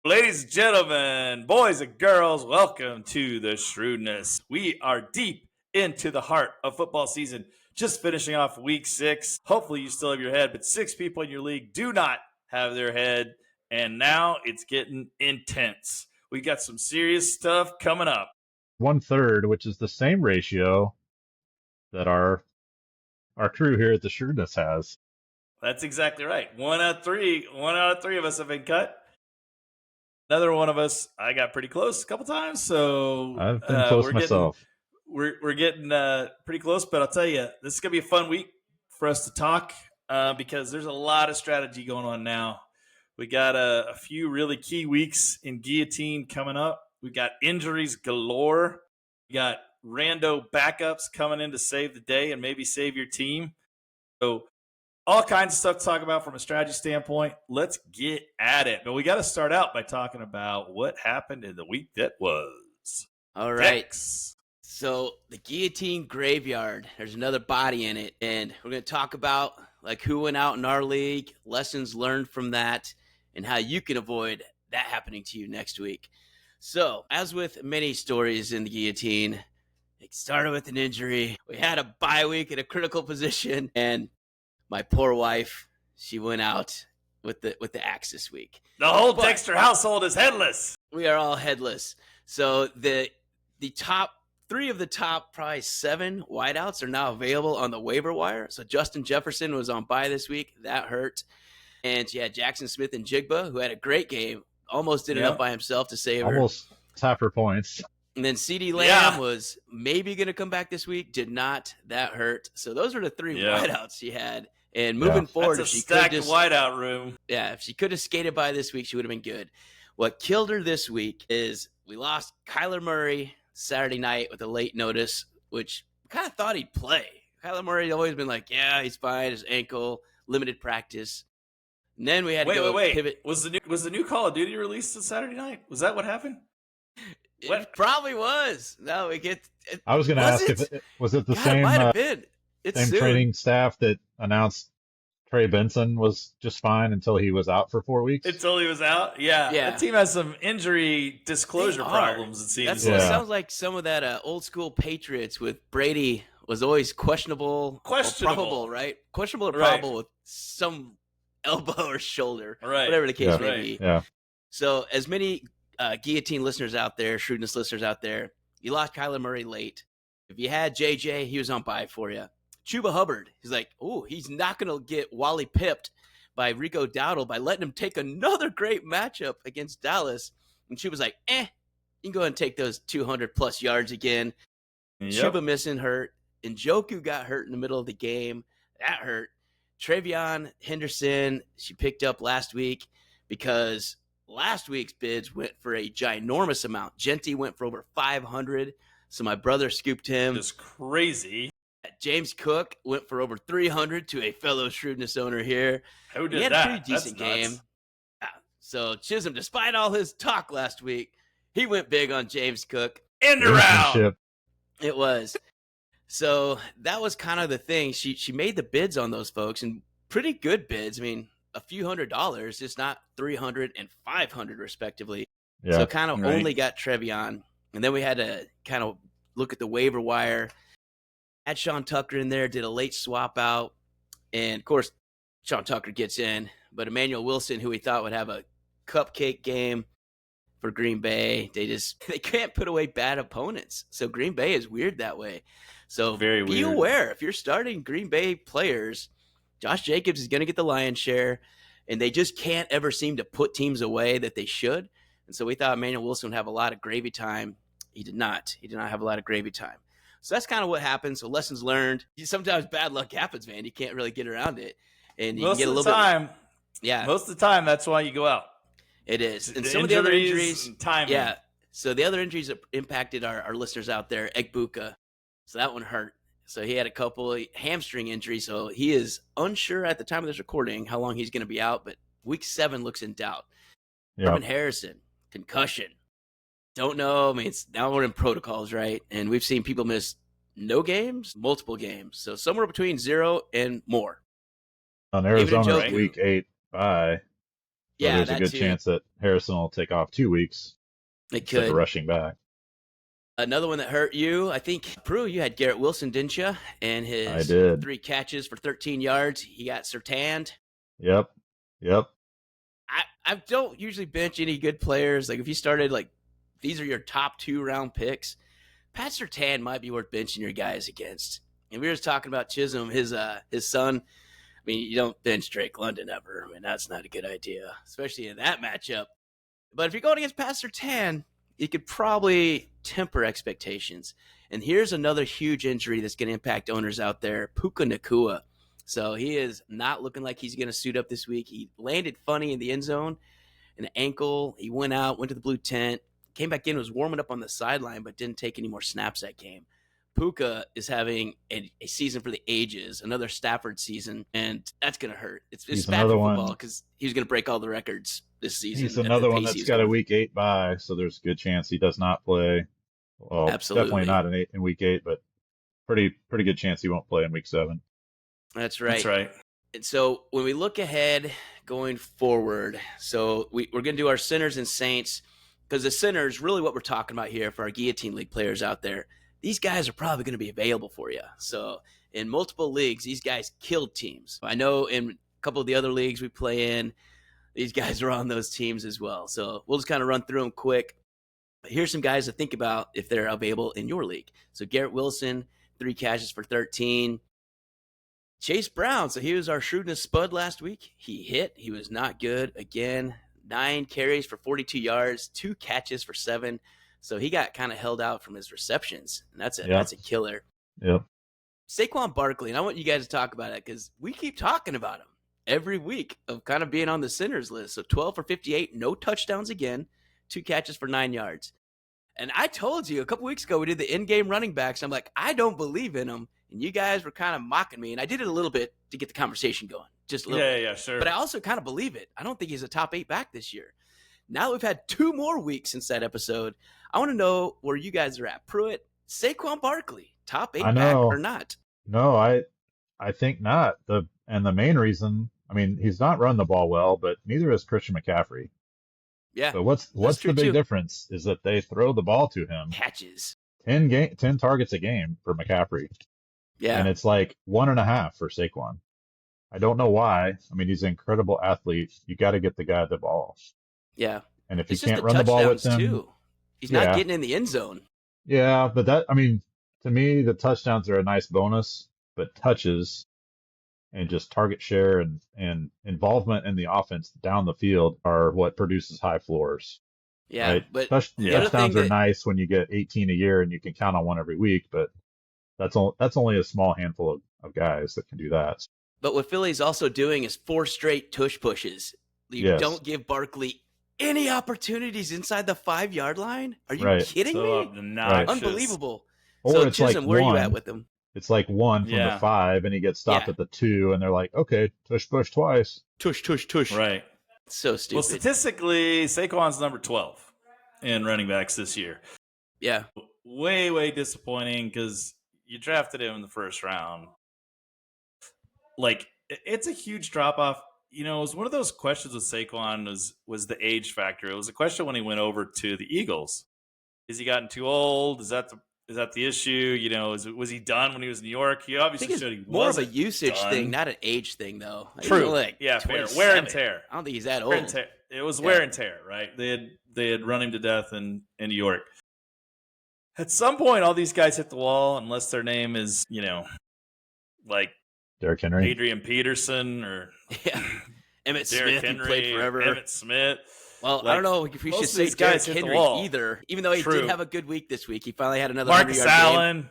Ladies and gentlemen, boys and girls, welcome to the Shrewdness. We are deep into the heart of football season, just finishing off week 6. Hopefully you still have your head, but 6 people in your league do not have their head, and now it's getting intense. We got some serious stuff coming up. 1/3, which is the same ratio that our crew here at the Shrewdness has. That's exactly right. One out of three of us have been cut. Another one of us, I got pretty close a couple times, so I've been close myself. We're getting pretty close, but I'll tell you, this is gonna be a fun week for us to talk because there's a lot of strategy going on now. We got a few really key weeks in Guillotine coming up. We got injuries galore. We got rando backups coming in to save the day and maybe save your team. So all kinds of stuff to talk about from a strategy standpoint. Let's get at it. But we got to start out by talking about what happened in the week that was. All right. Tex. So the Guillotine Graveyard, there's another body in it. And we're going to talk about like who went out in our league, lessons learned from that, and how you can avoid that happening to you next week. So as with many stories in the Guillotine, it started with an injury. We had a bye week at a critical position, and my poor wife, she went out with the axe this week. The whole Dexter household is headless. We are all headless. So the top 3 of the top probably 7 wideouts are now available on the waiver wire. So Justin Jefferson was on bye this week. That hurt. And you had Jackson Smith and Jigba, who had a great game. Almost did it up by himself to save her. Almost half her points. And then CeeDee Lamb was maybe going to come back this week. Did not. That hurt. So those are the 3 wideouts she had. And moving forward, if she could have wideout room. Yeah, if she could have skated by this week, she would have been good. What killed her this week is we lost Kyler Murray Saturday night with a late notice, which we kind of thought he'd play. Kyler Murray had always been like, yeah, he's fine, his ankle, limited practice. And then we had to pivot. Was the new Call of Duty released on Saturday night? Was that what happened? It probably was. No, we get. I was going to ask if it was the same. Might have been. Same training staff that announced Trey Benson was just fine until he was out for 4 weeks. Until he was out, yeah. That team has some injury disclosure problems. It seems. It sounds like some of that old school Patriots with Brady was always questionable, probable, right? Questionable or probable with some elbow or shoulder, whatever the case may be. Yeah. So, as many Guillotine listeners out there, Shrewdness listeners out there, you lost Kyler Murray late. If you had JJ, he was on bye for you. Chuba Hubbard, he's like, he's not going to get Wally pipped by Rico Dowdle by letting him take another great matchup against Dallas. And Chuba's like, you can go ahead and take those 200-plus yards again. Yep. Chuba missing hurt. Njoku got hurt in the middle of the game. That hurt. Travion Henderson, she picked up last week because last week's bids went for a ginormous amount. Genty went for over 500, so my brother scooped him. Just crazy. James Cook went for over 300 to a fellow Shrewdness owner here. Who did he had that? a pretty decent game. Yeah. So Chisholm, despite all his talk last week, he went big on James Cook. End around. It was. So that was kind of the thing. She made the bids on those folks, and pretty good bids. I mean, a few $100s, just not 300 and 500 respectively. Yeah, so kind of only got Trevion. And then we had to kind of look at the waiver wire. Had Sean Tucker in there, did a late swap out. And, of course, Sean Tucker gets in. But Emmanuel Wilson, who we thought would have a cupcake game for Green Bay, they can't put away bad opponents. So Green Bay is weird that way. So be aware. If you're starting Green Bay players, Josh Jacobs is going to get the lion's share. And they just can't ever seem to put teams away that they should. And so we thought Emmanuel Wilson would have a lot of gravy time. He did not. He did not have a lot of gravy time. So that's kind of what happened. So lessons learned. Sometimes bad luck happens, man. You can't really get around it. And you get a little bit. Yeah. Most of the time, that's why you go out. It is. And some of the other injuries. Yeah. So the other injuries that impacted our listeners out there, Egbuka. So that one hurt. So he had a couple of hamstring injuries. So he is unsure at the time of this recording how long he's going to be out. But week 7 looks in doubt. Marvin Harrison, concussion. Don't know. I mean, now we're in protocols, right? And we've seen people miss no games, multiple games. So somewhere between 0 and more. On Arizona, week 8 bye. So Yeah, there's a that good too. chance that Harrison will take off 2 weeks It instead of could. rushing back. Another one that hurt you, I think, Prue, you had Garrett Wilson, didn't you? And I his did. 3 catches for 13 yards. He got Surtanned. Yep. I don't usually bench any good players. Like if you started like these are your top 2-round picks, Pat Surtain might be worth benching your guys against. And we were just talking about Chisholm, his son. I mean, you don't bench Drake London ever. I mean, that's not a good idea, especially in that matchup. But if you're going against Pat Surtain, you could probably temper expectations. And here's another huge injury that's going to impact owners out there, Puka Nacua. So he is not looking like he's going to suit up this week. He landed funny in the end zone, an ankle. He went out, went to the blue tent, came back in, was warming up on the sideline, but didn't take any more snaps that game. Puka is having a season for the ages, another Stafford season, and that's going to hurt. It's bad for football because he was going to break all the records this season. He's another one that's got a week 8 bye, so there's a good chance he does not play. Well, absolutely definitely not in week 8, but pretty good chance he won't play in week 7. That's right. That's right. And so when we look ahead going forward, so we're going to do our sinners and saints, because the sinners, really what we're talking about here for our Guillotine League players out there, these guys are probably going to be available for you. So in multiple leagues, these guys killed teams. I know in a couple of the other leagues we play in, these guys are on those teams as well. So we'll just kind of run through them quick. Here's some guys to think about if they're available in your league. So Garrett Wilson, 3 catches for 13. Chase Brown, so he was our Shrewdness spud last week. He hit. He was not good. Again, 9 carries for 42 yards, 2 catches for 7. So he got kind of held out from his receptions, and that's a killer. Yep. Saquon Barkley, and I want you guys to talk about it because we keep talking about him every week of kind of being on the sinners list. So 12 for 58, no touchdowns again, 2 catches for 9 yards. And I told you a couple weeks ago we did the in-game running backs. I'm like, I don't believe in them. And you guys were kind of mocking me. And I did it a little bit to get the conversation going. Just a little bit. Yeah, sure. But I also kind of believe it. I don't think he's a top 8 back this year. Now we've had 2 more weeks since that episode. I want to know where you guys are at. Pruitt, Saquon Barkley, top 8 back or not? No, I think not. The main reason, I mean, he's not run the ball well, but neither is Christian McCaffrey. Yeah. So what's the big difference is that they throw the ball to him. Catches. 10 targets a game for McCaffrey. Yeah. And it's like 1.5 for Saquon. I don't know why. I mean, he's an incredible athlete. You got to get the guy the ball. Yeah. And if you can't run the ball with him, too. He's not getting in the end zone. Yeah, but that, I mean, to me, the touchdowns are a nice bonus, but touches and just target share and involvement in the offense down the field are what produces high floors. Yeah, right? But touchdowns are nice when you get 18 a year and you can count on one every week, but that's only a small handful of guys that can do that. But what Philly's also doing is 4 straight tush pushes. You don't give Barkley any opportunities inside the 5-yard line. Are you kidding me? Unbelievable. Or so it's Chisholm, like where are you at with him? It's like 1 from the 5, and he gets stopped at the 2, and they're like, okay, tush push twice. Tush. Right. So stupid. Well, statistically, Saquon's number 12 in running backs this year. Yeah. Way, way disappointing because you drafted him in the first round. Like, it's a huge drop-off. You know, it was one of those questions with Saquon was the age factor. It was a question when he went over to the Eagles. Is he gotten too old? Is that the issue? You know, was he done when he was in New York? He obviously showed he was more of a usage thing, not an age thing, though. True. Fair. Wear and tear. I don't think he's that old. It was wear and tear, right? They had run him to death in New York. At some point, all these guys hit the wall, unless their name is, you know, like Derrick Henry, Adrian Peterson, or Emmett Smith. He played forever. Emmett Smith. Well, I don't know if we should say Derrick Henry either. Even though he did have a good week this week, he finally had another Marcus 100-yard Allen, game.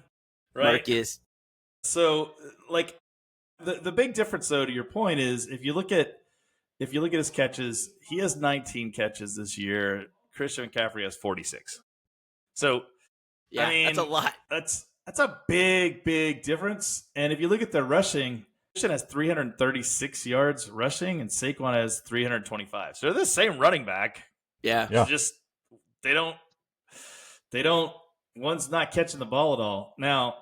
right? Marcus. So, like, the big difference, though, to your point is if you look at his catches, he has 19 catches this year. Christian McCaffrey has 46. So, yeah, I mean, that's a lot. That's a big difference. And if you look at their rushing, Christian has 336 yards rushing, and Saquon has 325. So they're the same running back. Yeah. It's just they don't. One's not catching the ball at all. Now,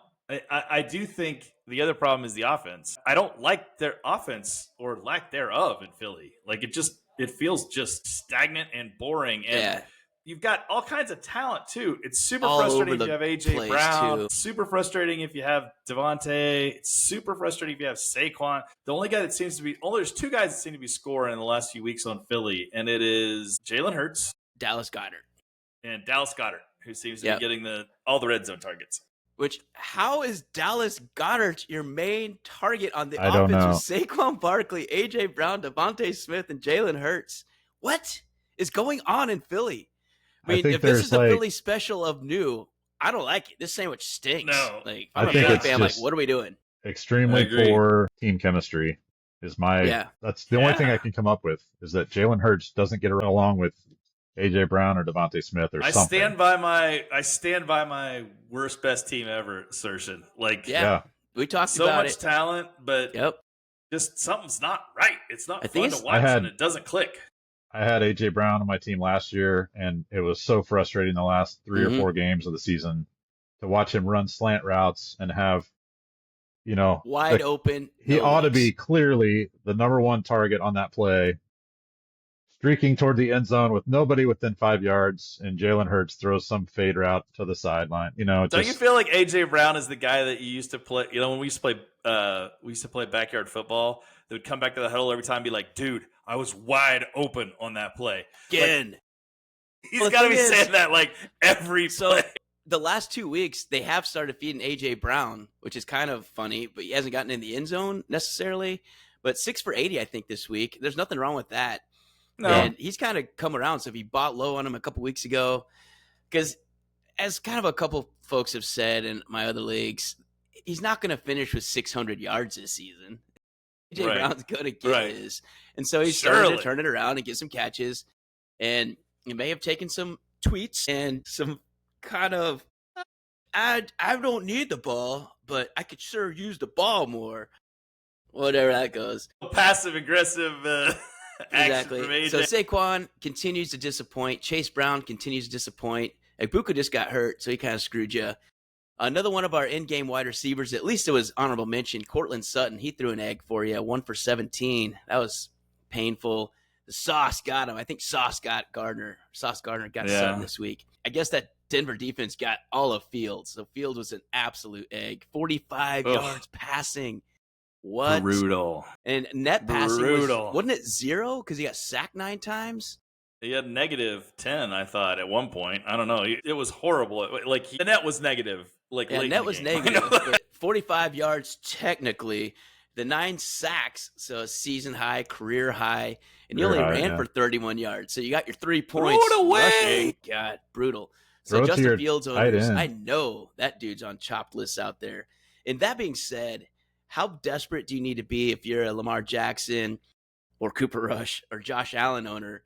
I do think the other problem is the offense. I don't like their offense or lack thereof in Philly. Like, it just it feels just stagnant and boring. And you've got all kinds of talent too. It's super all frustrating over if you have the AJ place, Brown. too. Super frustrating if you have Devontae. It's super frustrating if you have Saquon. The only guy that seems to be there's two guys that seem to be scoring in the last few weeks on Philly, and it is Jalen Hurts, Dallas Goedert, who seems to be getting all the red zone targets. Which, how is Dallas Goedert your main target on the I don't offense know. with Saquon Barkley, AJ Brown, Devontae Smith, and Jalen Hurts? What is going on in Philly? I mean, if this is the Philly special of new, I don't like it. This sandwich stinks. No. Like, I I'm a think Philly it's fan. Like, just what are we doing? extremely poor team chemistry is that's the only thing I can come up with, is that Jalen Hurts doesn't get along with AJ Brown or Devontae Smith or something. I stand by my worst best team ever assertion. Like, we talked so about much talent, but just something's not right. It's not fun to watch, and it doesn't click. I had AJ Brown on my team last year, and it was so frustrating the last 3 or 4 games of the season to watch him run slant routes and have, wide open. He ought to be clearly the number one target on that play, streaking toward the end zone with nobody within 5 yards, and Jalen Hurts throws some fade route to the sideline. Don't you feel like AJ Brown is the guy that you used to play? When we used to play backyard football, they would come back to the huddle every time and be like, "Dude, I was wide open on that play." Again, he's got to be saying that like every play. The last 2 weeks, they have started feeding AJ Brown, which is kind of funny, but he hasn't gotten in the end zone necessarily. But 6 for 80, I think, this week. There's nothing wrong with that. No. And he's kind of come around. So if he bought low on him a couple weeks ago, because as kind of a couple folks have said in my other leagues, he's not going to finish with 600 yards this season. AJ Brown's going to get his. And so he's starting to turn it around and get some catches. And he may have taken some tweets and some kind of, I don't need the ball, but I could sure use the ball more. Whatever that goes. Passive aggressive exactly. So Saquon continues to disappoint. Chase Brown continues to disappoint. Ibuka just got hurt, so he kind of screwed you. Another one of our in-game wide receivers, at least it was honorable mention, Cortland Sutton. He threw an egg for you, 1 for 17. That was painful. The Sauce got him. I think Sauce got Gardner. Sauce Gardner got Sutton this week. I guess that Denver defense got all of Fields. So Fields was an absolute egg. 45 yards passing. What? Brutal. And net passing wasn't it 0 because he got sacked 9 times? He had -10, I thought, at one point. I don't know. It was horrible. Like, the net was negative. Net was negative. But 45 yards technically. The 9 sacks, so a season high, career high, and he only ran for 31 yards. So you got your 3 points. Throw it away! Rushing. God, brutal. So Justin Fields owners, I know that dude's on chopped lists out there. And that being said, how desperate do you need to be if you're a Lamar Jackson or Cooper Rush or Josh Allen owner?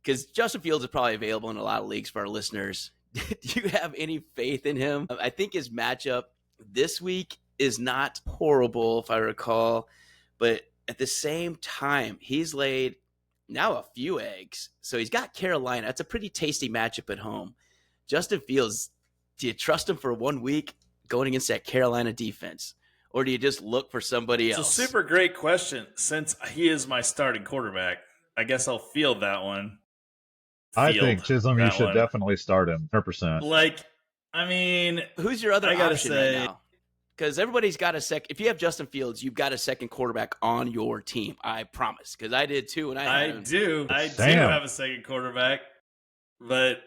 Because Justin Fields is probably available in a lot of leagues for our listeners. Do you have any faith in him? I think his matchup this week is not horrible, if I recall. But at the same time, he's laid now a few eggs. So he's got Carolina. That's a pretty tasty matchup at home. Justin Fields, do you trust him for 1 week going against that Carolina defense? Or do you just look for somebody else? It's a super great question. Since he is my starting quarterback, I guess I'll field that one. I think Chisholm, you should definitely start him 100%. Who's your other option right now? Because everybody's got a second. If you have Justin Fields, you've got a second quarterback on your team. I promise. Because I did too. And I do have a second quarterback. But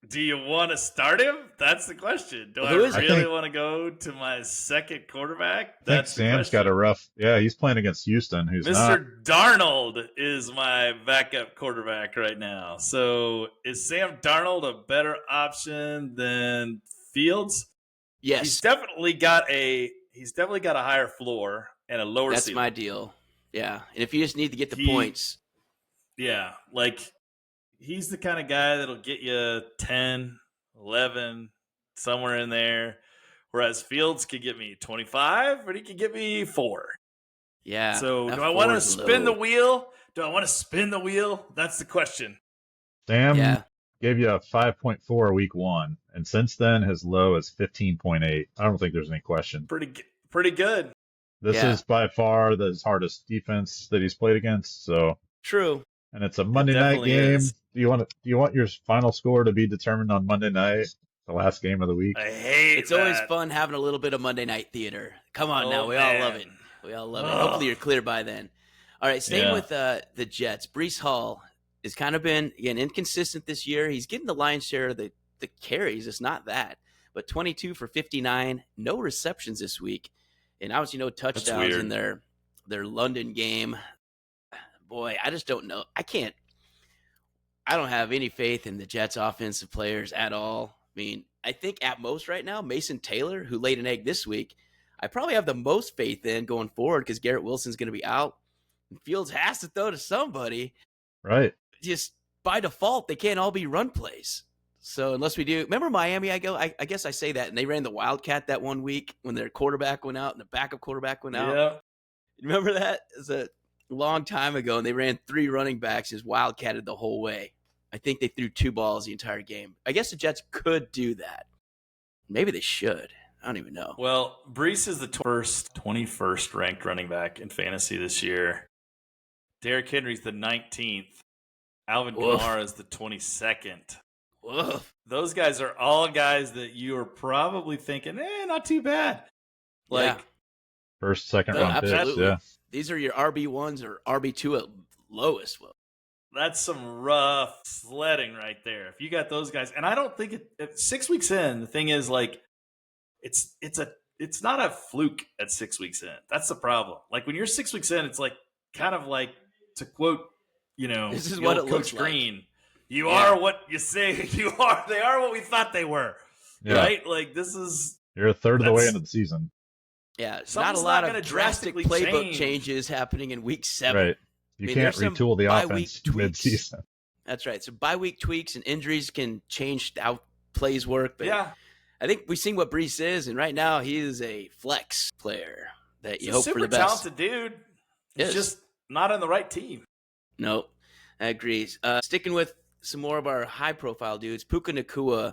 do you want to start him? That's the question. Do I really want to go to my second quarterback? I think Sam's got a rough. Yeah, he's playing against Houston, who's Mr. Darnold is my backup quarterback right now. So is Sam Darnold a better option than Fields? Yes, he's definitely got a higher floor and a lower ceiling. That's my deal. Yeah, and if you just need to get the points, he's the kind of guy that'll get you 10, 11, somewhere in there. Whereas Fields could get me 25, or he could get me 4. Yeah. So do I want to spin the wheel? That's the question. Sam gave you a 5.4 week 1, and since then his low is 15.8. I don't think there's any question. Pretty good. This is by far his hardest defense that he's played against. So True. and it's a Monday night definitely game. is. Do you want your final score to be determined on Monday night, the last game of the week? I hate It's that. always fun having a little bit of Monday night theater. Come on now. Oh, We all love man. it. We all love it. Ugh. Hopefully you're clear by then. All right, staying Yeah. with the Jets. Breece Hall has kind of been, again, inconsistent this year. He's getting the lion's share of the carries. It's not that. But 22 for 59, no receptions this week. And obviously no touchdowns weird. in their London game. Boy, I just don't know. I don't have any faith in the Jets offensive players at all. I mean, I think at most right now, Mason Taylor, who laid an egg this week, I probably have the most faith in going forward because Garrett Wilson's going to be out. Fields has to throw to somebody. Right. Just by default, they can't all be run plays. So unless we do, remember Miami? I guess I say that, and they ran the Wildcat that one week when their quarterback went out and the backup quarterback went out. Yeah. Remember that? It was a long time ago, and they ran 3 running backs, just wildcatted the whole way. I think they threw 2 balls the entire game. I guess the Jets could do that. Maybe they should. I don't even know. Well, Breece is the 21st ranked running back in fantasy this year. Derrick Henry's the 19th. Alvin Woof. Kamara is the 22nd. Woof. Those guys are all guys that you are probably thinking, not too bad. Like, Yeah. First, second No, round picks. absolutely. Yeah. These are your RB1s or RB2 at lowest. Well, that's some rough sledding right there. If you got those guys, and I don't think 6 weeks in, the thing is like, it's not a fluke at 6 weeks in. That's the problem. Like when you're 6 weeks in, it's like kind of like, to quote, this is the what old it looks Coach like. Green. You Yeah. are what you say you are. They are what we thought they were. Yeah. Right? Like this is You're a third of the way That's- into the season. Yeah, not a Something's lot not of gonna drastic drastically playbook change. changes happening in week 7. Right. You mean, can't there's some retool the bye-week offense tweaks. mid-season. That's right. So bye-week tweaks and injuries can change how plays work. But yeah. I think we've seen what Breece is, and right now he is a flex player that you He's a hope for super the best. talented dude. He's Yes. just not on the right team. No, I agree. Sticking with some more of our high-profile dudes, Puka Nacua.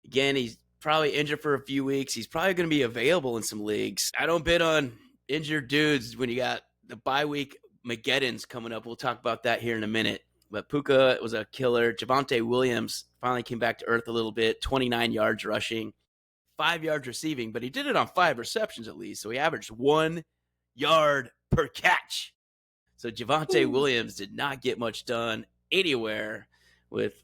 Again, he's probably injured for a few weeks. He's probably going to be available in some leagues. I don't bid on injured dudes when you got the bye week Mageddons coming up. We'll talk about that here in a minute. But Puka was a killer. Javonte Williams finally came back to earth a little bit, 29 yards rushing, 5 yards receiving, but he did it on 5 receptions at least. So he averaged 1 yard per catch. So Javonte Williams did not get much done anywhere with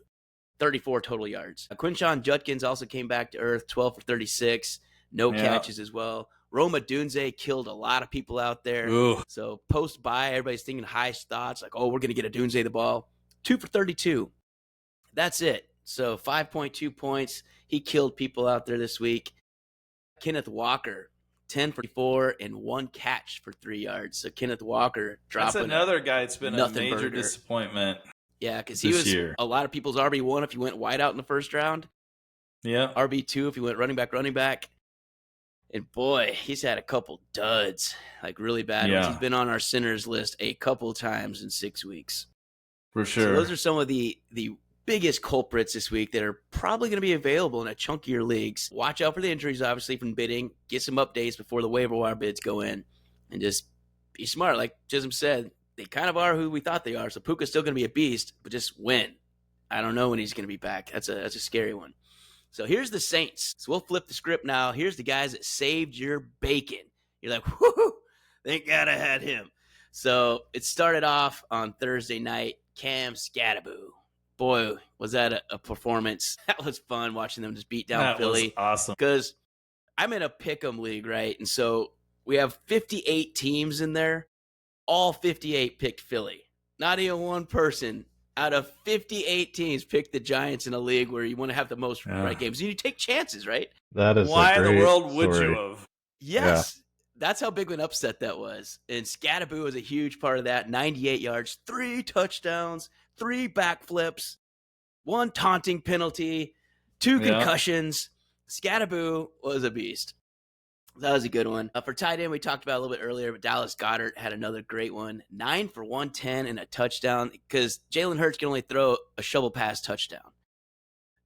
34 total yards. Quinshon Judkins also came back to earth, 12 for 36, no catches as well. Roma Dunze killed a lot of people out there. Ooh. So post-bye, everybody's thinking high thoughts, like, oh, we're going to get a Dunze the ball. 2 for 32. That's it. So 5.2 points. He killed people out there this week. Kenneth Walker, 10 for 4 and 1 catch for 3 yards. So Kenneth Walker dropping. That's another guy that's been a nothing major burger. disappointment. Yeah, because he this was year. a lot of people's RB1 if you went wide out in the first round. Yeah. RB2 if you went running back. And boy, he's had a couple duds, like really bad ones. Yeah. He's been on our sinners list a couple times in 6 weeks. For sure. So those are some of the biggest culprits this week that are probably going to be available in a chunkier leagues. Watch out for the injuries, obviously, from bidding. Get some updates before the waiver wire bids go in. And just be smart. Like Chisholm said, they kind of are who we thought they are. So Puka's still going to be a beast, but just win. I don't know when he's going to be back. That's a scary one. So here's the Saints. So we'll flip the script now. Here's the guys that saved your bacon. You're like, whoo, thank God I had him. So it started off on Thursday night. Cam Scattaboo. Boy, was that a performance. That was fun watching them just beat down that Philly. was awesome. Because I'm in a pick'em league, right? And so we have 58 teams in there. All 58 picked Philly. Not even one person out of 58 teams picked the Giants in a league where you want to have the most right games. You take chances, right? That is Why a in the great world would story. you have? Yes. That's how big of an upset that was. And Scattaboo was a huge part of that. 98 yards, 3 touchdowns, 3 backflips, 1 taunting penalty, 2 concussions. Scattaboo was a beast. That was a good one. For tight end, we talked about a little bit earlier, but Dallas Goedert had another great one. 9 for 110 and a touchdown because Jalen Hurts can only throw a shovel pass touchdown.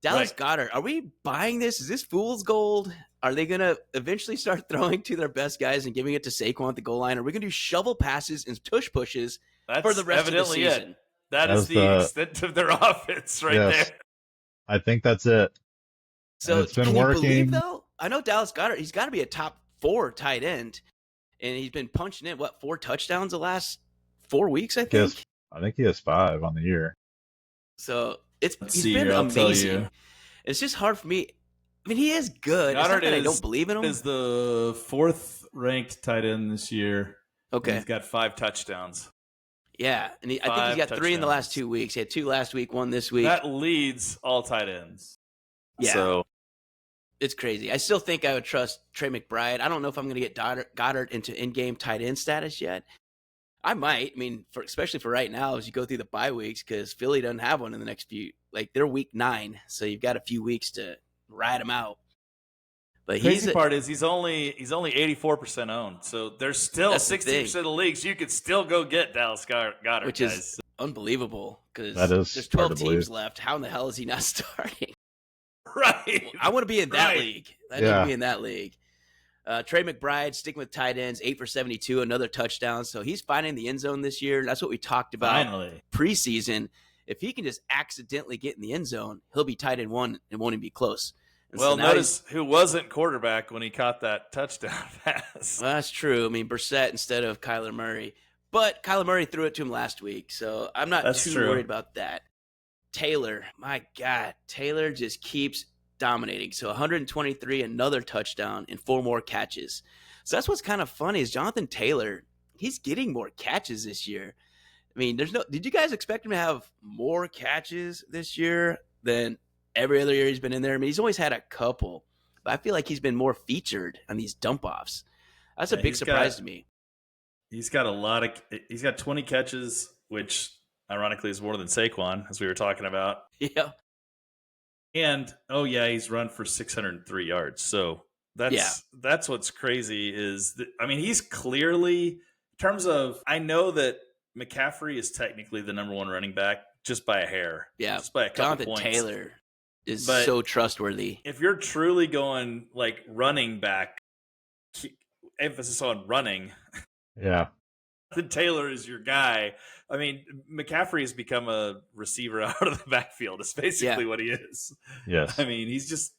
Dallas Goedert, are we buying this? Is this fool's gold? Are they going to eventually start throwing to their best guys and giving it to Saquon at the goal line? Are we going to do shovel passes and tush pushes That's for the rest of the evidently season. it. That is the extent of their offense right there. I think that's it. So and it's been can working. You believe, though? I know Dallas Goedert, he's got to be a top 4 tight end, and he's been punching in, 4 touchdowns the last 4 weeks, I think? I think he has 5 on the year. So he's been amazing. It's just hard for me. I mean, he is good. Goddard, it's not that I don't believe in him. Is the 4th ranked tight end this year. Okay. He's got 5 touchdowns. Yeah, and I think he's got 3 in the last 2 weeks. He had 2 last week, 1 this week. That leads all tight ends. Yeah. So it's crazy. I still think I would trust Trey McBride. I don't know if I'm going to get Goddard into in-game tight end status yet. I might. I mean, especially for right now as you go through the bye weeks, because Philly doesn't have one in the next few. Like, they're week 9, so you've got a few weeks to ride them out. But the crazy part is he's only 84% owned, so there's still 60% of the leagues you could still go get Dallas Goedert, which is unbelievable because there's 12 teams left. How in the hell is he not starting? Right. I want to be in that league. I need to be in that league. Trey McBride sticking with tight ends, 8 for 72, another touchdown. So he's finding the end zone this year. That's what we talked about preseason. If he can just accidentally get in the end zone, he'll be tight end 1 and won't even be close. And well, so notice who wasn't quarterback when he caught that touchdown pass. Well, that's true. I mean, Brissett instead of Kyler Murray. But Kyler Murray threw it to him last week, so I'm not too worried about that. Taylor, my God, Taylor just keeps dominating. So 123, another touchdown, and 4 more catches. So that's what's kind of funny is Jonathan Taylor, he's getting more catches this year. I mean, did you guys expect him to have more catches this year than every other year he's been in there? I mean, he's always had a couple, but I feel like he's been more featured on these dump offs. That's a big surprise to me. He's got he's got 20 catches, which ironically is more than Saquon, as we were talking about. Yeah. And he's run for 603 yards. So that's what's crazy is I mean, he's clearly in terms of, I know that McCaffrey is technically the number 1 running back just by a hair. Yeah. Just by a couple points. Jonathan Taylor is so trustworthy. If you're truly going like running back, emphasis on running. Yeah. Then Taylor is your guy. I mean, McCaffrey has become a receiver out of the backfield. It's basically what he is. Yes. I mean, he's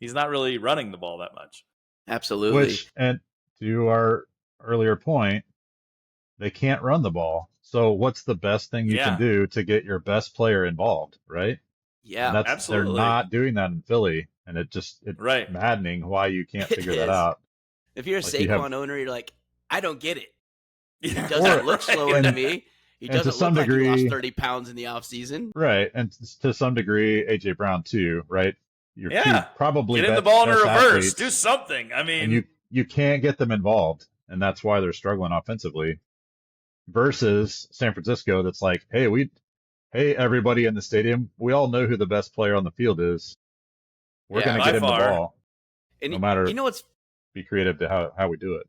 not really running the ball that much. Absolutely. And to our earlier point, they can't run the ball. So what's the best thing you can do to get your best player involved, right? Yeah, absolutely. They're not doing that in Philly, and it's maddening why you can't figure that out. If you're a Saquon owner, you're like, I don't get it. He doesn't look slower than me. He doesn't look like he lost 30 pounds in the offseason. Right, and to some degree, A.J. Brown too, right? You're probably get in the ball in reverse. Athletes, do something. I mean, and you can't get them involved, and that's why they're struggling offensively. Versus San Francisco, that's like, hey, everybody in the stadium, we all know who the best player on the field is. We're going to get him the ball, and no matter. Be creative to how we do it.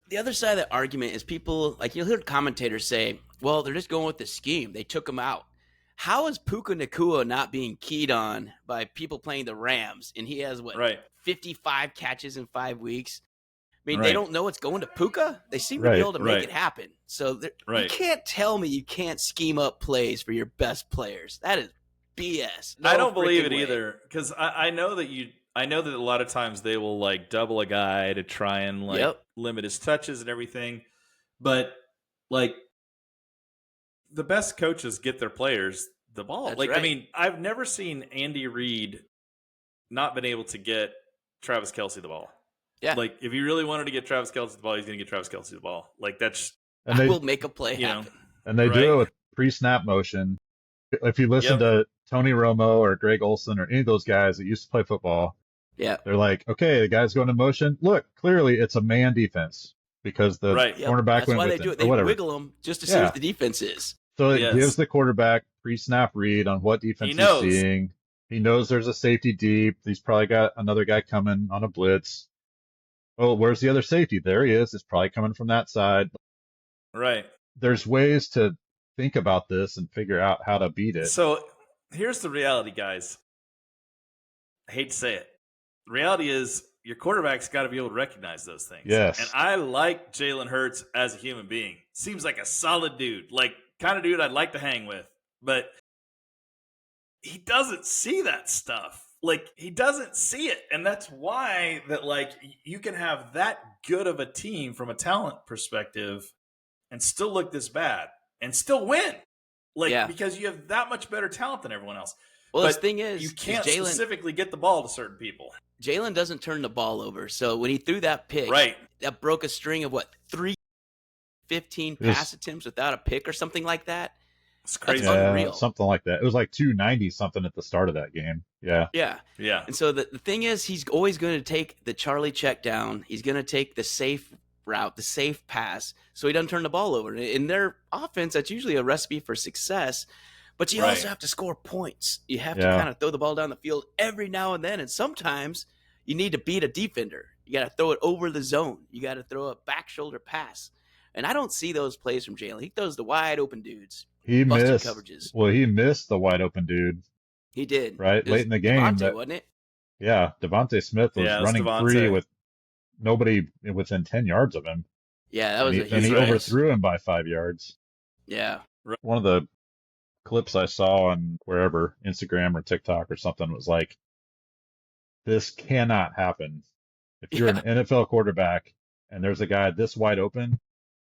The other side of that argument is people, like you'll hear commentators say, well, they're just going with the scheme. They took him out. How is Puka Nacua not being keyed on by people playing the Rams? And he has, 55 catches in 5 weeks? I mean, they don't know what's going to Puka. They seem to be able to make it happen. So you can't tell me you can't scheme up plays for your best players. That is BS. I don't believe it either, because I know that a lot of times they will like double a guy to try and limit his touches and everything. But like the best coaches get their players the ball. I mean, I've never seen Andy Reid not been able to get Travis Kelce the ball. Yeah. Like if he really wanted to get Travis Kelce the ball, he's going to get Travis Kelce the ball. Like I will make a play happen. And they do it with pre-snap motion. If you listen to Tony Romo or Greg Olson or any of those guys that used to play football, they're like, okay, the guy's going to motion. Look, clearly it's a man defense because the cornerback went with it. That's why they do it. They wiggle them just to see what the defense is. So it gives the quarterback pre-snap read on what defense he's seeing. He knows there's a safety deep. He's probably got another guy coming on a blitz. Oh, where's the other safety? There he is. It's probably coming from that side. Right. There's ways to think about this and figure out how to beat it. So here's the reality, guys. I hate to say it. The reality is your quarterback's got to be able to recognize those things. Yes. And I like Jalen Hurts as a human being. Seems like a solid dude. Like kind of dude I'd like to hang with, but he doesn't see that stuff. Like, he doesn't see it. And that's why that, like, you can have that good of a team from a talent perspective and still look this bad and still win. Like, because you have that much better talent than everyone else. Well, but the thing is, you can't specifically get the ball to certain people. Jalen doesn't turn the ball over. So when he threw that pick, that broke a string of 15 pass attempts without a pick or something like that. It's crazy. That's unreal. Something like that. It was like 290 something at the start of that game. Yeah. And so the thing is, he's always going to take the Charlie check down. He's going to take the safe route, the safe pass, so he doesn't turn the ball over. In their offense, that's usually a recipe for success. But you also have to score points. You have to kind of throw the ball down the field every now and then. And sometimes you need to beat a defender. You got to throw it over the zone. You got to throw a back shoulder pass. And I don't see those plays from Jalen. He throws the wide open dudes. He missed coverages. Well, he missed the wide open dude. He did. Right? Late in the game. Devontae, wasn't it? Yeah. Devontae Smith was running free with nobody within 10 yards of him. Yeah, that was and he overthrew him by 5 yards. Yeah. One of the clips I saw on wherever, Instagram or TikTok or something, was like, this cannot happen. If you're an NFL quarterback and there's a guy this wide open,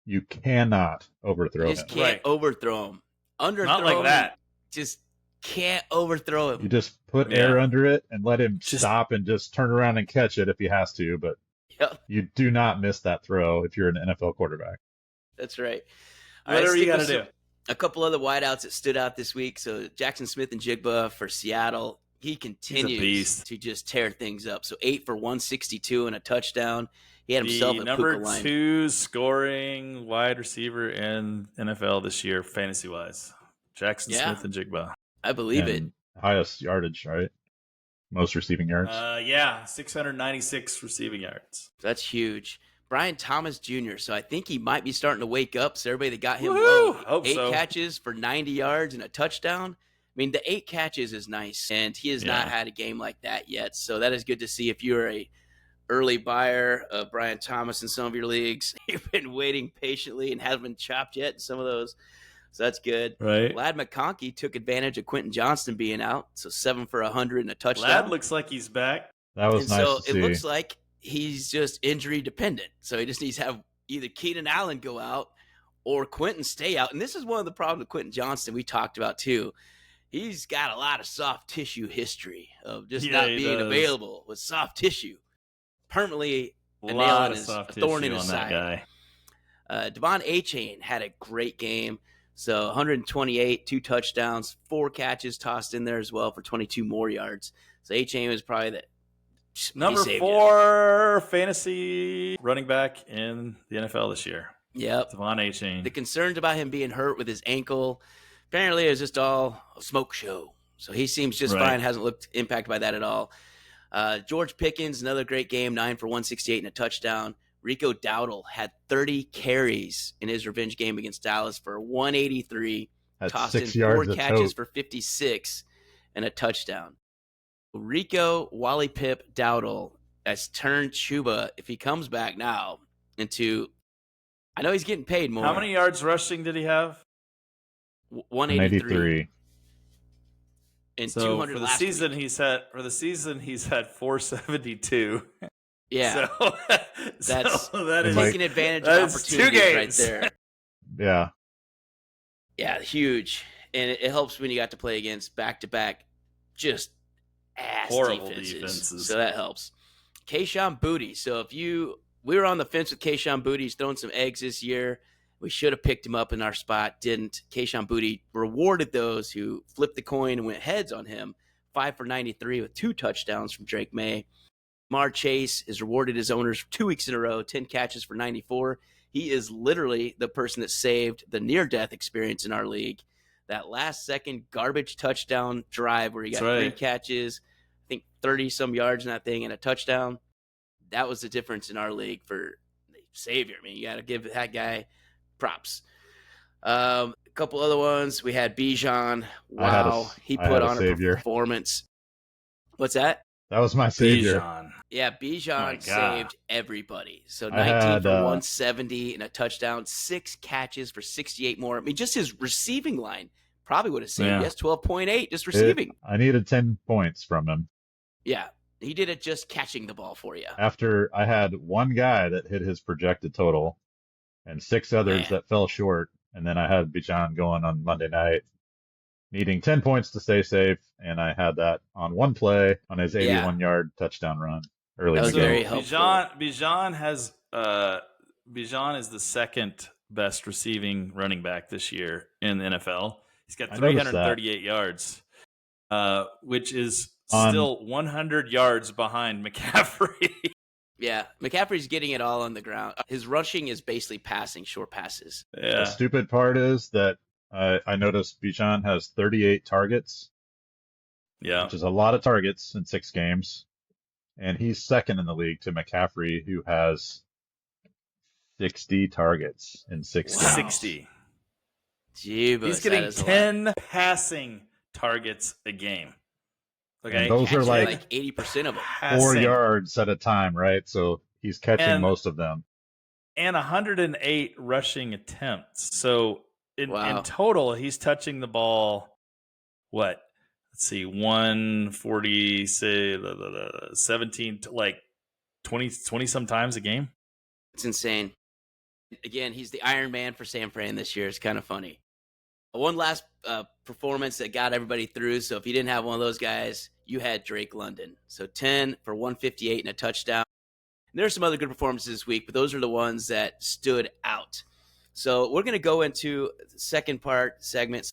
you cannot overthrow him. You just can't overthrow him. Underthrow Not like him. that. Just can't overthrow him. You just put air under it and let him stop and just turn around and catch it if he has to. But you do not miss that throw if you're an NFL quarterback. That's right. Whatever you got to do. A couple other wideouts that stood out this week. So Jackson Smith and Jigba for Seattle. He continues to just tear things up. So 8 for 162 and a touchdown. He had himself a number line. 2 scoring wide receiver in NFL this year, fantasy wise. Jackson Smith and Jigba. I believe it. Highest yardage, right? Most receiving yards. 696 receiving yards. That's huge. Brian Thomas Jr. So I think he might be starting to wake up. So everybody that got him low. 8 catches for 90 yards and a touchdown. I mean, the 8 catches is nice, and he has not had a game like that yet. So that is good to see. If you're a early buyer of Brian Thomas in some of your leagues, you've been waiting patiently and hasn't been chopped yet in some of those. So that's good. Right. Ladd McConkey took advantage of Quentin Johnston being out. So 7 for 100 and a touchdown. Ladd looks like he's back. That was nice to see. It looks like he's just injury dependent. So he just needs to have either Keenan Allen go out or Quentin stay out. And this is one of the problems with Quentin Johnston we talked about too. He's got a lot of soft tissue history of just not being available with soft tissue. Permanently a nail in his, a thorn in his side. Devon Achane had a great game. So 128, 2 touchdowns, 4 catches tossed in there as well for 22 more yards. So Achane was probably the number 4 fantasy running back in the NFL this year. Yep. Devon Achane. The concerns about him being hurt with his ankle, apparently it was just all a smoke show. So he seems just fine, hasn't looked impacted by that at all. George Pickens, another great game, 9 for 168 and a touchdown. Rico Dowdle had 30 carries in his revenge game against Dallas for 183. That's tossed 6 in yards 4 catches for 56 and a touchdown. Rico Wally Pip Dowdle has turned Chuba, if he comes back now, into – I know he's getting paid more. How many yards rushing did he have? 183. And so 200 for the last season week. he's had 472. Yeah. That's taking advantage of opportunities right there. Yeah. Yeah, huge. And it helps when you got to play against back-to-back just horrible defenses. So that helps. Kayshon Boutte. So we were on the fence with Kayshon Boutte. He's thrown some eggs this year. We should have picked him up in our spot. Didn't. Kayshon Boutte rewarded those who flipped the coin and went heads on him. 5 for 93 with 2 touchdowns from Drake May. Jamar Chase has rewarded his owners 2 weeks in a row, 10 catches for 94. He is literally the person that saved the near-death experience in our league. That last-second garbage touchdown drive where he got 3 catches, I think 30-some yards in that thing, and a touchdown. That was the difference in our league for the savior. I mean, you got to give that guy props. A couple other ones. We had Bijan. Wow, he put on a performance. What's that? That was my savior. Bijan. Yeah, My Bijan God. saved everybody. So I 19 had, for 170 and a touchdown, 6 catches for 68 more. I mean, just his receiving line probably would have saved. Yeah. Yes, 12.8 just receiving. I needed 10 points from him. Yeah, he did it just catching the ball for you. After I had one guy that hit his projected total and 6 others Man. that fell short. And then I had Bijan going on Monday night, needing 10 points to stay safe. And I had that on one play on his 81-yard touchdown run early That in was the game. very helpful. Bijan is the second best receiving running back this year in the NFL. He's got I noticed that. 338 yards, which is still 100 yards behind McCaffrey. Yeah, McCaffrey's getting it all on the ground. His rushing is basically passing short passes. The Yeah. stupid part is that I noticed Bijan has 38 targets, Yeah. which is a lot of targets in 6 games. And he's second in the league to McCaffrey, who has 60 targets in 6 games. 60. Jeebus, He's getting 10 passing targets a game. Okay. And those are Catching like 80% of them. 4 Passing. yards at a time, right? So he's catching And- most of them. And 108 rushing attempts. So in Wow. total, he's touching the ball, what? Let's see, 140, say 17, like 20 some times a game. It's insane. Again, he's the Iron Man for San Fran this year. It's kind of funny. One last performance that got everybody through. So if you didn't have one of those guys, you had Drake London. So 10 for 158 and a touchdown. And there are some other good performances this week, but those are the ones that stood out. So we're going to go into the second part segment,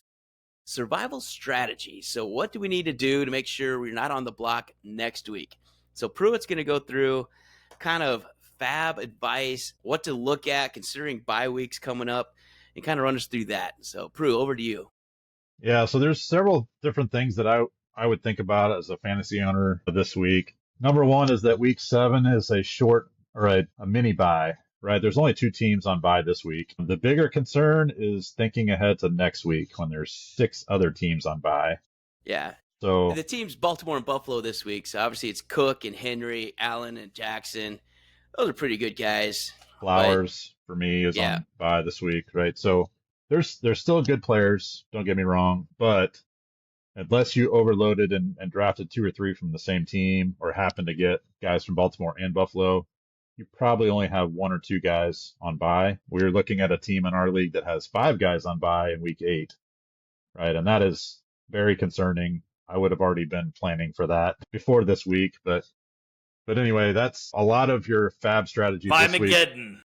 survival strategy. So what do we need to do to make sure we're not on the block next week? So Pruitt's going to go through kind of fab advice, what to look at considering bye weeks coming up, and kind of run us through that. So Pruitt, over to you. Yeah, so there's several different things that I would think about as a fantasy owner this week. Number one is that week 7 is a short or a mini bye, right? There's only 2 teams on bye this week. The bigger concern is thinking ahead to next week when there's 6 other teams on bye. Yeah. So The team's Baltimore and Buffalo this week. So obviously it's Cook and Henry, Allen and Jackson. Those are pretty good guys. Flowers for me is on bye this week, right? So there's still good players, don't get me wrong, but unless you overloaded and drafted 2 or 3 from the same team or happen to get guys from Baltimore and Buffalo, you probably only have 1 or 2 guys on bye. We're looking at a team in our league that has 5 guys on bye in week 8, right? And that is very concerning. I would have already been planning for that before this week, but anyway, that's a lot of your fab strategy this week Mageddon.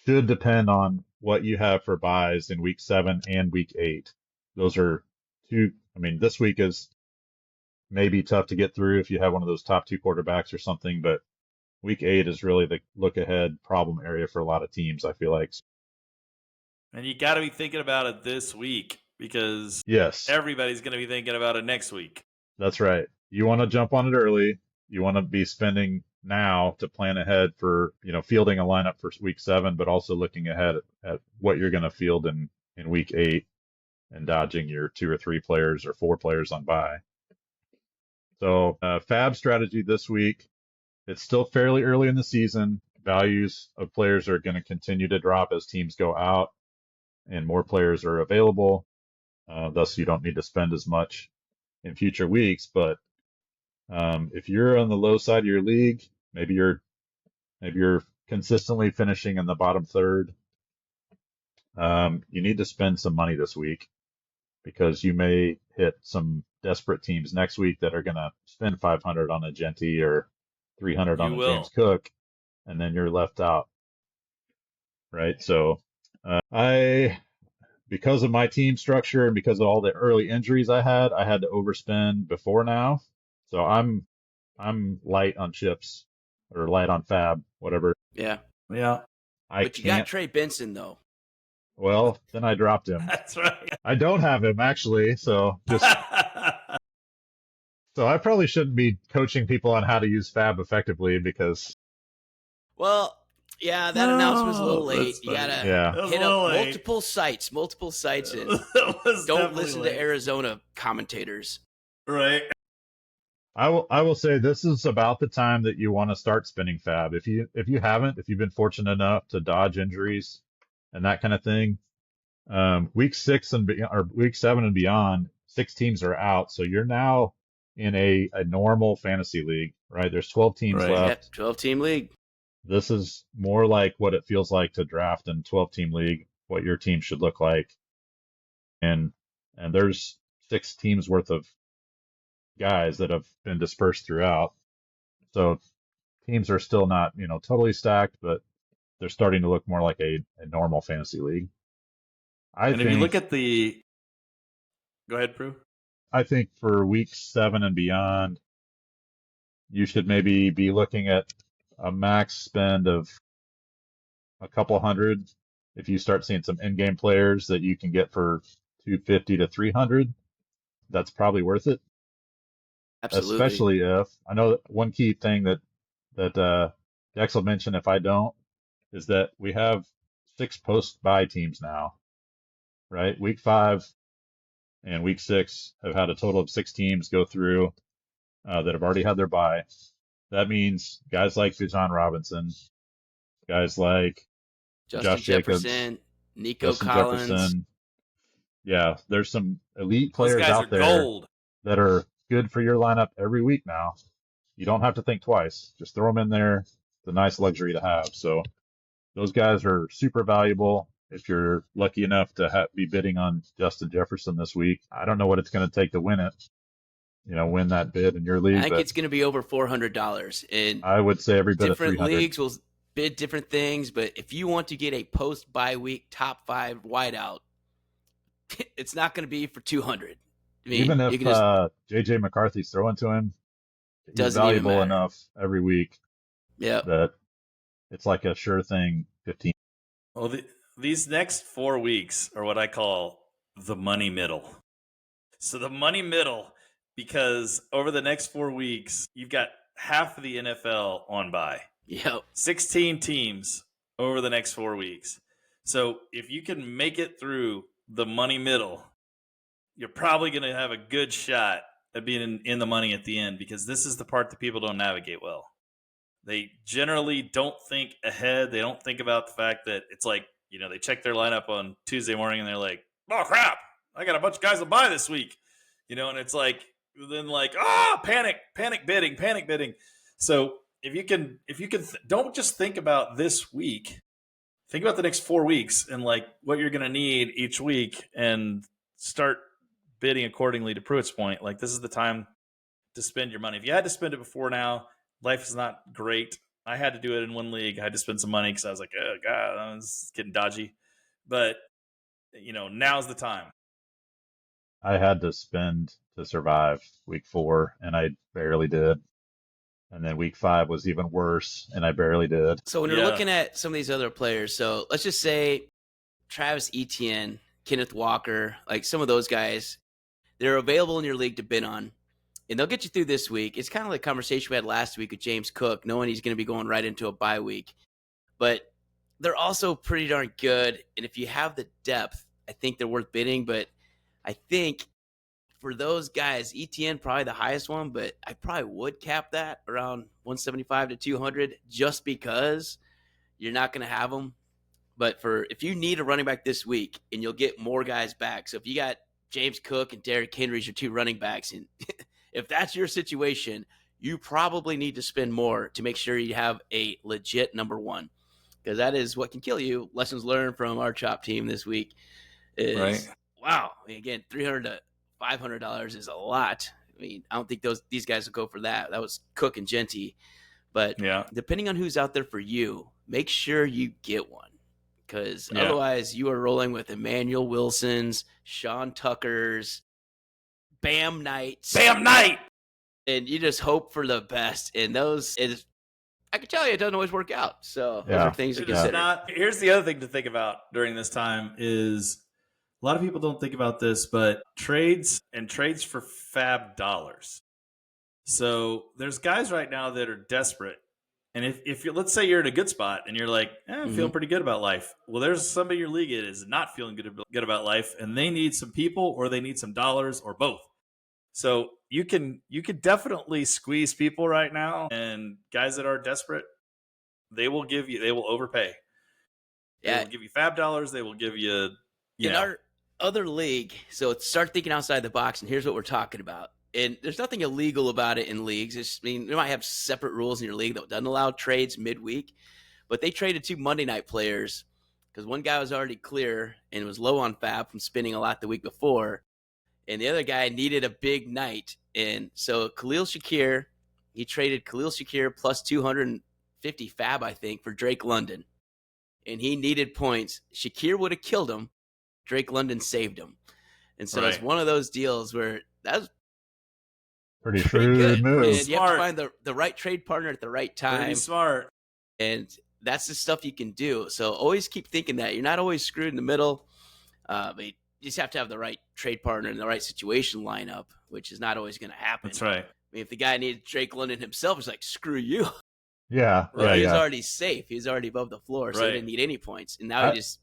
should depend on what you have for buys in week 7 and week 8. Those are 2. I mean, this week is maybe tough to get through if you have one of those top 2 quarterbacks or something, but week 8 is really the look ahead problem area for a lot of teams, I feel like. And you got to be thinking about it this week because Yes, everybody's going to be thinking about it next week. that's right. You want to jump on it early. You want to be spending now to plan ahead for, fielding a lineup for week 7, but also looking ahead at what you're going to field in week 8 and dodging your 2 or 3 players or 4 players on bye. So fab strategy this week. It's still fairly early in the season. Values of players are going to continue to drop as teams go out and more players are available. Thus, you don't need to spend as much in future weeks. But if you're on the low side of your league, maybe you're consistently finishing in the bottom third. You need to spend some money this week because you may hit some desperate teams next week that are going to spend $500 on a Genti or $300 on a James Cook, and then you're left out, right? So because of my team structure and because of all the early injuries I had to overspend before now. So I'm light on chips or light on fab, whatever. Yeah. But you got Trey Benson though. Well, then I dropped him. That's right. I don't have him actually, so so I probably shouldn't be coaching people on how to use fab effectively because. Well, yeah, that announcement was a little late. You gotta hit up multiple sites, and don't listen to Arizona commentators. Right. I will say this is about the time that you want to start spinning fab. If you've been fortunate enough to dodge injuries and that kind of thing, week 7 and beyond, 6 teams are out, so you're now in a normal fantasy league, right? There's 12 teams Right. Yep, left. 12-team league. This is more like what it feels like to draft in 12-team league, what your team should look like, and there's 6 teams worth of guys that have been dispersed throughout. So teams are still not, totally stacked, but they're starting to look more like a normal fantasy league. I And if you look think at the, go ahead, Prue. I think for week 7 and beyond, you should maybe be looking at a max spend of a couple hundred. If you start seeing some in-game players that you can get for 250 to 300, that's probably worth it. Absolutely. Especially if I know that one key thing that Dex will mention if I don't is that we have 6 post-bye teams now, right? Week 5 and week 6 have had a total of 6 teams go through that have already had their bye. That means guys like Bijan Robinson, guys like Justin Josh Jacobs, Jefferson, Nico Justin Collins. Jefferson. Yeah, there's some elite Those players guys are out there gold. that are good for your lineup every week now. You don't have to think twice. Just throw them in there. It's a nice luxury to have. So those guys are super valuable. If you're lucky enough to be bidding on Justin Jefferson this week, I don't know what it's going to take to win it. Win that bid in your I league, think but it's going to be over $400. And I would say every bit of different 300. leagues will bid different things, but if you want to get a post bye week top 5 wideout, it's not going to be for 200. I mean, Even you if can just JJ McCarthy's throwing to him, he's doesn't even valuable matter. enough every week Yeah. that it's like a sure thing 15. Well, these next 4 weeks are what I call the money middle. So the money middle, because over the next 4 weeks, you've got half of the NFL on bye. Yep. 16 teams over the next 4 weeks. So if you can make it through the money middle, you're probably going to have a good shot at being in the money at the end, because this is the part that people don't navigate well. They generally don't think ahead. They don't think about the fact that it's like, they check their lineup on Tuesday morning and they're like, oh, crap, I got a bunch of guys to buy this week. And it's like, then panic bidding. So if you can, don't just think about this week. Think about the next 4 weeks and like what you're going to need each week, and start bidding accordingly. To Pruitt's point, like, this is the time to spend your money. If you had to spend it before now, life is not great. I had to do it in one league. I had to spend some money because I was like, oh, God, I was getting dodgy. But, now's the time. I had to spend to survive week 4, and I barely did. And then week 5 was even worse, and I barely did. So when you're looking at some of these other players, so let's just say Travis Etienne, Kenneth Walker, like some of those guys, they're available in your league to bid on, and they'll get you through this week. It's kind of like the conversation we had last week with James Cook, knowing he's going to be going right into a bye week. But they're also pretty darn good, and if you have the depth, I think they're worth bidding. But I think for those guys, ETN probably the highest one, but I probably would cap that around 175 to 200 just because you're not going to have them. But if you need a running back this week, and you'll get more guys back. So if you got James Cook and Derrick Henry as your 2 running backs, and if that's your situation, you probably need to spend more to make sure you have a legit number 1, because that is what can kill you. Lessons learned from our chop team this week is, Right. Wow, again, $300 to $500 is a lot. I mean, I don't think these guys will go for that. That was Cook and Genty. But depending on who's out there for you, make sure you get one, because otherwise you are rolling with Emmanuel Wilson's, Sean Tucker's, Bam Knights. And you just hope for the best. And I can tell you, it doesn't always work out. So those are things to consider. Here's the other thing to think about during this time is, a lot of people don't think about this, but trades for fab dollars. So there's guys right now that are desperate. And if let's say you're in a good spot and you're like, I'm feeling pretty good about life. Well, there's somebody in your league that is not feeling good about life, and they need some people, or they need some dollars, or both. So you can definitely squeeze people right now, and guys that are desperate, they will overpay. They will give you fab dollars. They will give you, in our other league. So start thinking outside the box, and here's what we're talking about. And there's nothing illegal about it in leagues. You might have separate rules in your league that doesn't allow trades midweek, but they traded 2 Monday night players because one guy was already clear and was low on fab from spending a lot the week before, and the other guy needed a big night. And so he traded Khalil Shakir plus 250 fab, I think, for Drake London. And he needed points. Shakir would have killed him. Drake London saved him. And so it's one of those deals where that was pretty shrewd move. And you have to find the right trade partner at the right time. Pretty smart. And that's the stuff you can do. So always keep thinking that. You're not always screwed in the middle. But you just have to have the right trade partner and the right situation lineup, which is not always going to happen. That's right. I mean, if the guy needed Drake London himself, it's like, screw you. Yeah. He's already safe. He's already above the floor, so he didn't need any points. And now he just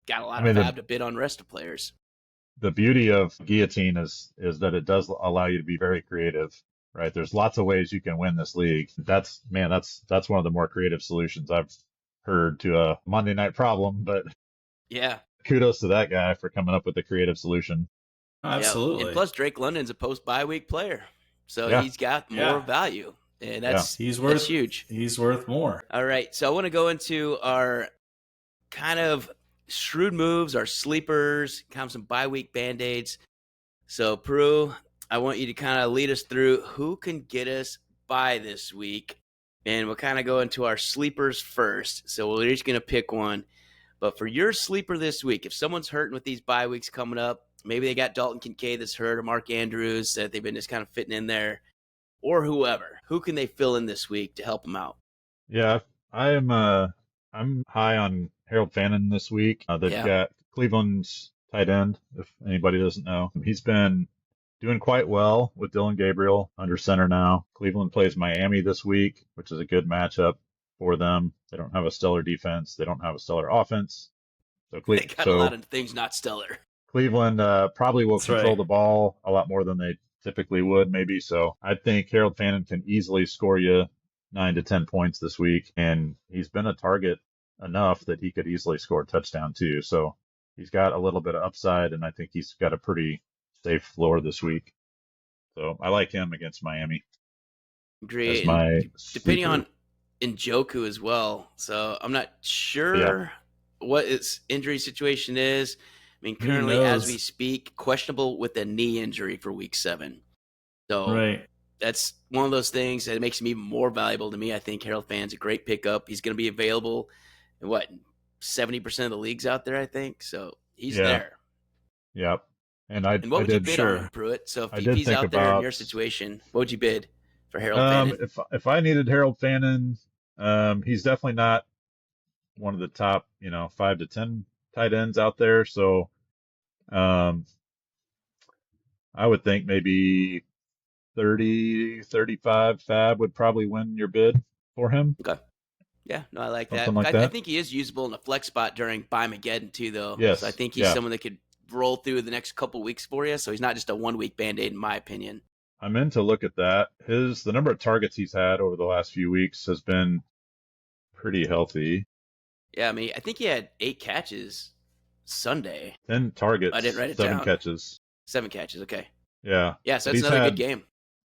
got a lot of fab to bid on rest of players. The beauty of Guillotine is that it does allow you to be very creative, right? There's lots of ways you can win this league. That's one of the more creative solutions I've heard to a Monday night problem, but yeah, kudos to that guy for coming up with a creative solution. Absolutely. And plus Drake London's a post-bye week player, so he's got more value. And that's huge. He's worth more. All right. So I want to go into our kind of shrewd moves, our sleepers, kind of some bye week band-aids. So Peru, I want you to kind of lead us through who can get us by this week. And we'll kind of go into our sleepers first. So we're each going to pick one. But for your sleeper this week, if someone's hurting with these bye weeks coming up, maybe they got Dalton Kincaid that's hurt or Mark Andrews that they've been just kind of fitting in there, or whoever, who can they fill in this week to help them out? Yeah, I'm high on Harold Fannin this week. They've got Cleveland's tight end, if anybody doesn't know. He's been doing quite well with Dylan Gabriel under center now. Cleveland plays Miami this week, which is a good matchup for them. They don't have a stellar defense. They don't have a stellar offense. So they got a lot of things not stellar. Cleveland probably will control the ball a lot more than they typically would, maybe. So I think Harold Fannin can easily score you 9 to 10 points this week, and he's been a target enough that he could easily score a touchdown too. So he's got a little bit of upside, and I think he's got a pretty safe floor this week. So I like him against Miami. Great. Depending on Njoku as well. So I'm not sure what his injury situation is. I mean, currently, as we speak, questionable with a knee injury for week 7. So that's one of those things that makes him even more valuable to me. I think Harold Fannin's a great pickup. He's going to be available in 70% of the leagues out there, I think. So he's there. Yep. And what would you bid on him, Pruitt? So if he's out there in your situation, what would you bid for Harold Fannin? If I needed Harold Fannin, he's definitely not one of the top, 5 to 10 tight ends out there. So I would think maybe 30, 35 fab would probably win your bid for him. Okay. Yeah, no, I like that. Like I think he is usable in a flex spot during Buymageddon too, though. Yes. So I think he's someone that could roll through the next couple weeks for you. So he's not just a 1-week Band-Aid, in my opinion. I'm in to look at that. The number of targets he's had over the last few weeks has been pretty healthy. Yeah, I mean, I think he had 8 catches Sunday. 10 targets. I didn't write it 7 down. catches. 7 catches, okay. Yeah. Yeah, so that's another good game.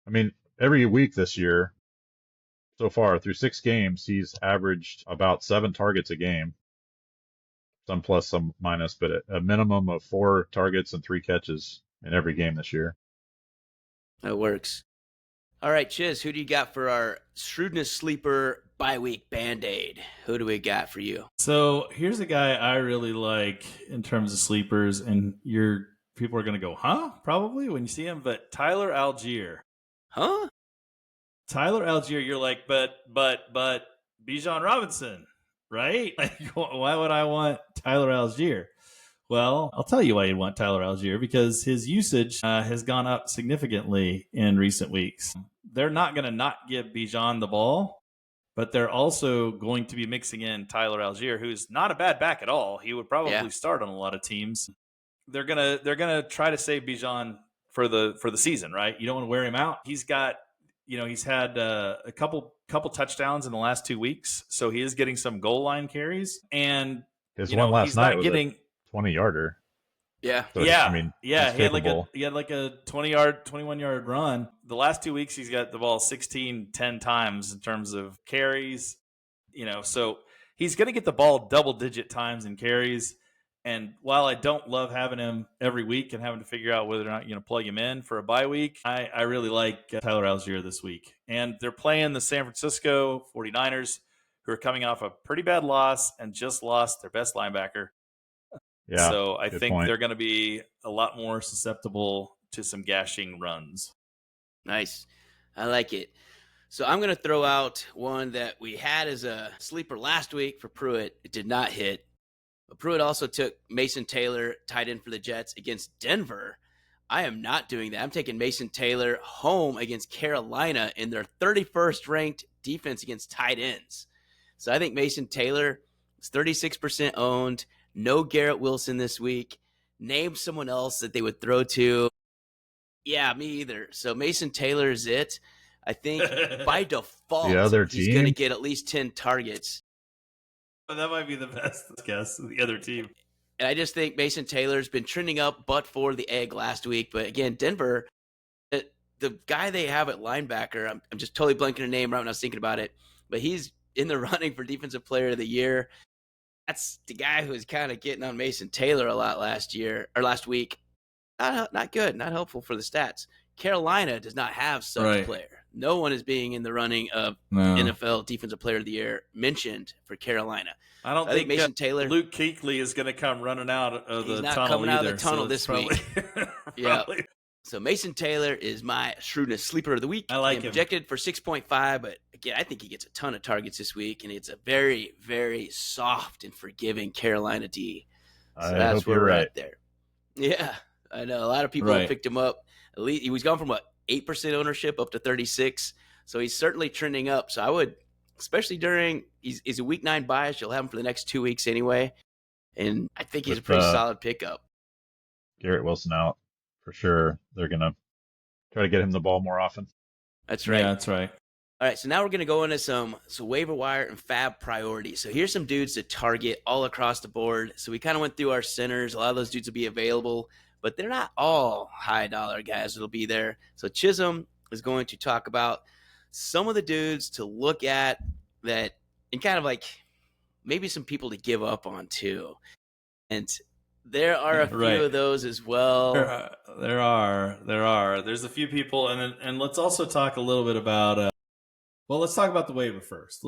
I mean, every week this year, so far, through 6 games, he's averaged about 7 targets a game. Some plus, some minus, but a minimum of 4 targets and 3 catches in every game this year. That works. All right, Chiz, who do you got for our Shrewdness Sleeper Bye-Week Band-Aid? Who do we got for you? So here's a guy I really like in terms of sleepers, and people are going to go, huh? Probably when you see him, but Tyler Algier. Huh? Tyler Algier, you're like, but Bijan Robinson, right? Like, why would I want Tyler Algier? Well, I'll tell you why you'd want Tyler Algier, because his usage has gone up significantly in recent weeks. They're not going to not give Bijan the ball, but they're also going to be mixing in Tyler Algier, who's not a bad back at all. He would probably start on a lot of teams. They're gonna try to save Bijan for the season, right? You don't want to wear him out. He's got, he's had a couple touchdowns in the last 2 weeks, so he is getting some goal line carries, and His one last he's night not was getting a 20-yarder. Yeah. So yeah, he's he had capable. he had like a 20-yard, 21-yard run. The last 2 weeks, he's got the ball 10 times in terms of carries. So he's going to get the ball double-digit times in carries. And while I don't love having him every week and having to figure out whether or not you're going to plug him in for a bye week, I really like Tyler Algier this week. And they're playing the San Francisco 49ers, who are coming off a pretty bad loss and just lost their best linebacker. Yeah. So I think point. they're going to be a lot more susceptible to some gashing runs. Nice. I like it. So I'm going to throw out one that we had as a sleeper last week for Pruitt. It did not hit. But Pruitt also took Mason Taylor, tight end for the Jets, against Denver. I am not doing that. I'm taking Mason Taylor home against Carolina in their 31st ranked defense against tight ends. So I think Mason Taylor is 36% owned. No Garrett Wilson this week. Name someone else that they would throw to. Yeah, me either. So Mason Taylor is it. I think by default, The other he's team? going to get at least 10 targets. That might be the best guess of the other team. And I just think Mason Taylor's been trending up, but for the egg last week. But again, Denver, the guy they have at linebacker, I'm just totally blanking a name right when I was thinking about it, but he's in the running for Defensive Player of the Year. That's the guy who was kind of getting on Mason Taylor a lot last week. Not good, not helpful for the stats. Carolina does not have such player. No one is being in the running of NFL Defensive Player of the Year mentioned for Carolina. I think Mason Taylor. Luke Kuechly is going to come running out of the tunnel. He's not coming out of the tunnel this week. Yeah. Probably. So Mason Taylor is my Shrewdness sleeper of the week. I like him. Projected for 6.5, but again, I think he gets a ton of targets this week, and it's a very, very soft and forgiving Carolina D. So that's where we're at there. Yeah, I know a lot of people have picked him up. At least he was gone from 8% ownership up to 36, so he's certainly trending up. So I would, especially during he's a week 9 bias. You'll have him for the next 2 weeks anyway, and I think he's a pretty solid pickup. Garrett Wilson out for sure. They're gonna try to get him the ball more often. That's right. Yeah, that's right. All right, so now we're going to go into some waiver wire and fab priorities. So here's some dudes to target all across the board. So we kind of went through our centers. A lot of those dudes will be available, but they're not all high dollar guys that'll be there. So Chisholm is going to talk about some of the dudes to look at that, and kind of like maybe some people to give up on too. And there are a few of those as well. There are. There's a few people, and let's also talk a little bit about. Let's talk about the waiver first.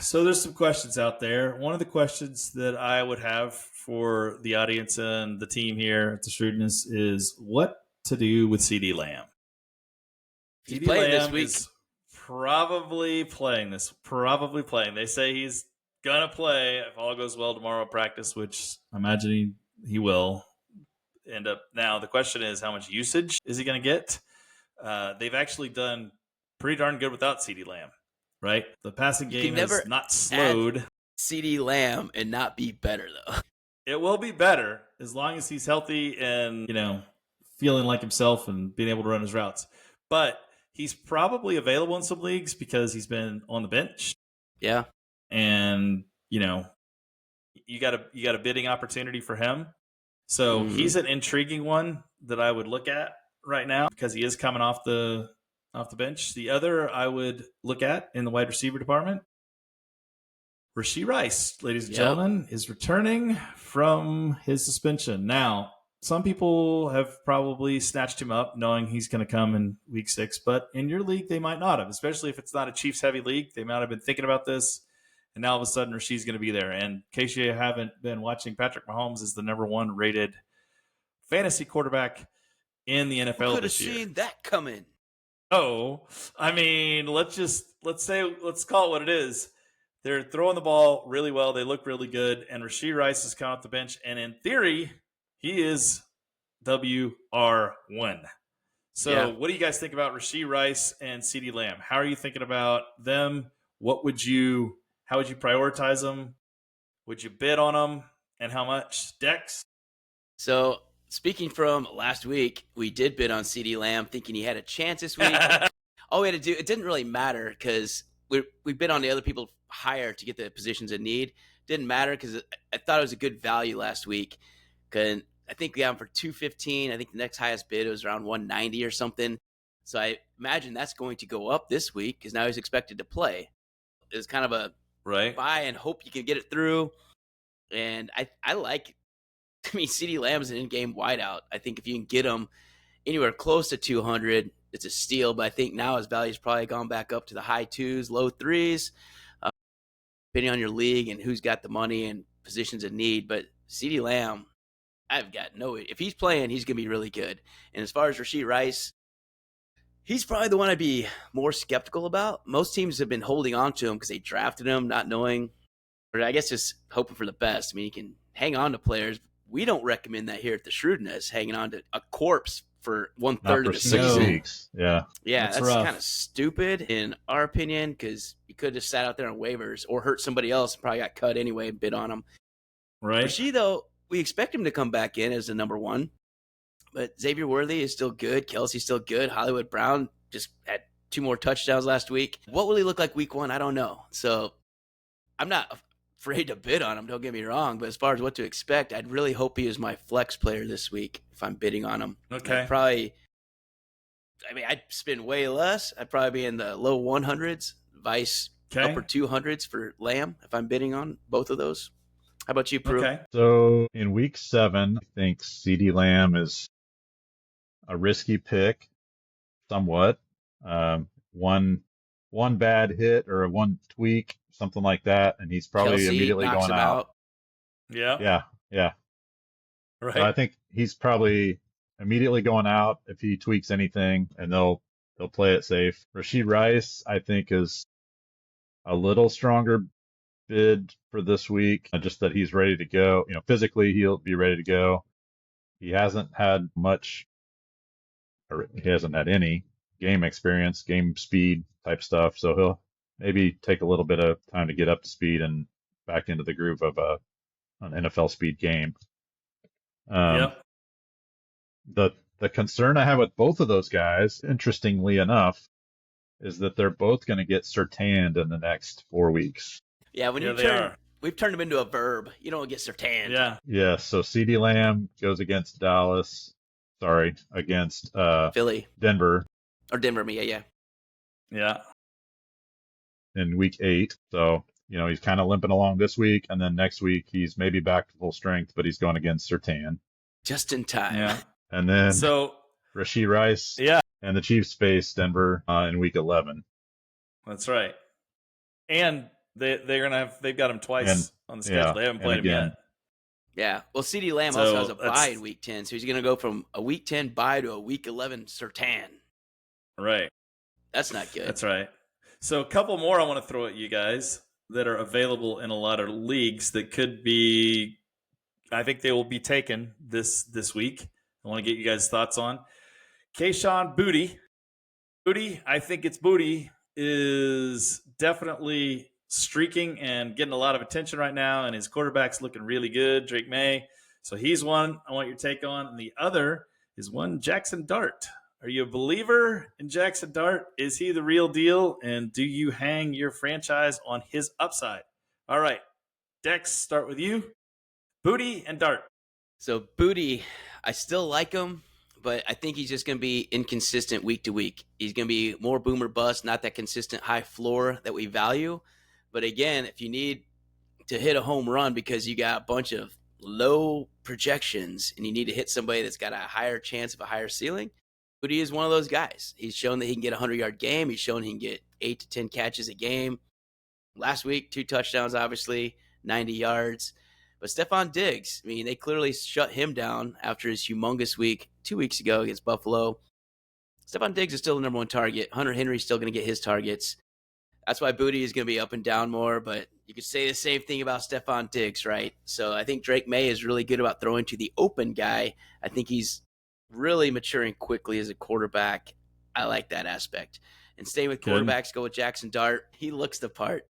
So there's some questions out there. One of the questions that I would have for the audience and the team here at the Shrewdness is what to do with CD Lamb. He's playing this week. Is probably playing. They say he's gonna play if all goes well tomorrow at practice, which I imagine he will end up. Now the question is, how much usage is he going to get? They've actually done pretty darn good without CD Lamb, right? The passing game has not slowed. CD Lamb and not be better though. It will be better as long as he's healthy and feeling like himself and being able to run his routes. But he's probably available in some leagues because he's been on the bench. Yeah. And you got a bidding opportunity for him, so he's an intriguing one that I would look at right now because he is coming off the bench. The other I would look at in the wide receiver department, Rashee Rice, ladies and gentlemen, is returning from his suspension. Now, some people have probably snatched him up knowing he's going to come in week 6, but in your league they might not have, especially if it's not a Chiefs heavy league. They might have been thinking about this. And now all of a sudden, Rashee's going to be there. And in case you haven't been watching, Patrick Mahomes is the number 1 rated fantasy quarterback in the NFL this year. Could have seen that coming. Oh, I mean, let's call it what it is. They're throwing the ball really well. They look really good. And Rashee Rice is coming off the bench. And in theory, he is WR1. So what do you guys think about Rashee Rice and CeeDee Lamb? How are you thinking about them? How would you prioritize them? Would you bid on them? And how much? Dex? So speaking from last week, we did bid on CeeDee Lamb thinking he had a chance this week. All we had to do, it didn't really matter because we bid on the other people higher to get the positions in need. Didn't matter because I thought it was a good value last week. Cause I think we got him for $215. I think the next highest bid was around $190 or something. So I imagine that's going to go up this week because now he's expected to play. It's kind of a buy and hope you can get it through. And I like, CeeDee Lamb's an in-game wideout. I think if you can get him anywhere close to 200, it's a steal. But I think now his value's probably gone back up to the high 2s, low 3s, depending on your league and who's got the money and positions in need. But CeeDee Lamb, I've got if he's playing, he's going to be really good. And as far as Rashee Rice, he's probably the one I'd be more skeptical about. Most teams have been holding on to him because they drafted him not knowing, or I guess just hoping for the best. I mean, you can hang on to players. We don't recommend that here at the Shrewdness, hanging on to a corpse for 1/3 of the season. Weeks. Yeah, that's kind of stupid in our opinion because you could have just sat out there on waivers or hurt somebody else and probably got cut anyway and bid on him. Right. Rashee, though, we expect him to come back in as the number one. But Xavier Worthy is still good. Kelsey's still good. Hollywood Brown just had 2 more touchdowns last week. What will he look like week 1? I don't know. So I'm not afraid to bid on him, don't get me wrong. But as far as what to expect, I'd really hope he is my flex player this week if I'm bidding on him. Okay. I'd spend way less. I'd probably be in the low 100s, vice upper 200s for Lamb if I'm bidding on both of those. How about you, Prue? Okay. So in week 7, I think CeeDee Lamb is a risky pick, somewhat. One bad hit or one tweak, something like that, and he's probably Kelsey immediately knocks going him out. Yeah. Right. So I think he's probably immediately going out if he tweaks anything, and they'll play it safe. Rashee Rice, I think, is a little stronger bid for this week, just that he's ready to go. Physically he'll be ready to go. He hasn't had much, or he hasn't had any game experience, game speed type stuff. So he'll maybe take a little bit of time to get up to speed and back into the groove of an NFL speed game. The concern I have with both of those guys, interestingly enough, is that they're both going to get Surtained in the next 4 weeks. Yeah, we've turned him into a verb. You don't get Surtained. Yeah. So CeeDee Lamb goes against against Philly, Denver, yeah. In week 8. So he's kind of limping along this week, and then next week he's maybe back to full strength, but he's going against Surtain. Just in time. Yeah. And then Rashee Rice. Yeah. And the Chiefs face Denver in week 11. That's right. And they've got him twice on the schedule. They haven't played him yet. Yeah. Well, CeeDee Lamb also has a bye in week 10, so he's going to go from a week 10 bye to a week 11 Surtain. Right. That's not good. That's right. So a couple more I want to throw at you guys that are available in a lot of leagues that could be, I think they will be taken this week. I want to get you guys' thoughts on. Kayshon Boutte. I think it's Boutte is definitely streaking and getting a lot of attention right now, and his quarterback's looking really good, Drake May. So he's one I want your take on. And the other is one Jackson Dart. Are you a believer in Jackson Dart? Is he the real deal? And do you hang your franchise on his upside? All right, Dex, start with you. Boutte and Dart. So Boutte, I still like him, but I think he's just going to be inconsistent week to week. He's going to be more boom or bust, not that consistent high floor that we value. But again, if you need to hit a home run because you got a bunch of low projections and you need to hit somebody that's got a higher chance of a higher ceiling, Boutte is one of those guys. He's shown that he can get a 100-yard game. He's shown he can get 8 to 10 catches a game. Last week, 2 touchdowns, obviously, 90 yards. But Stephon Diggs, they clearly shut him down after his humongous week 2 weeks ago against Buffalo. Stephon Diggs is still the number one target. Hunter Henry's still going to get his targets. That's why Boutte is going to be up and down more, but you could say the same thing about Stephon Diggs, right? So I think Drake May is really good about throwing to the open guy. I think he's really maturing quickly as a quarterback. I like that aspect. And staying with quarterbacks, go with Jackson Dart. He looks the part,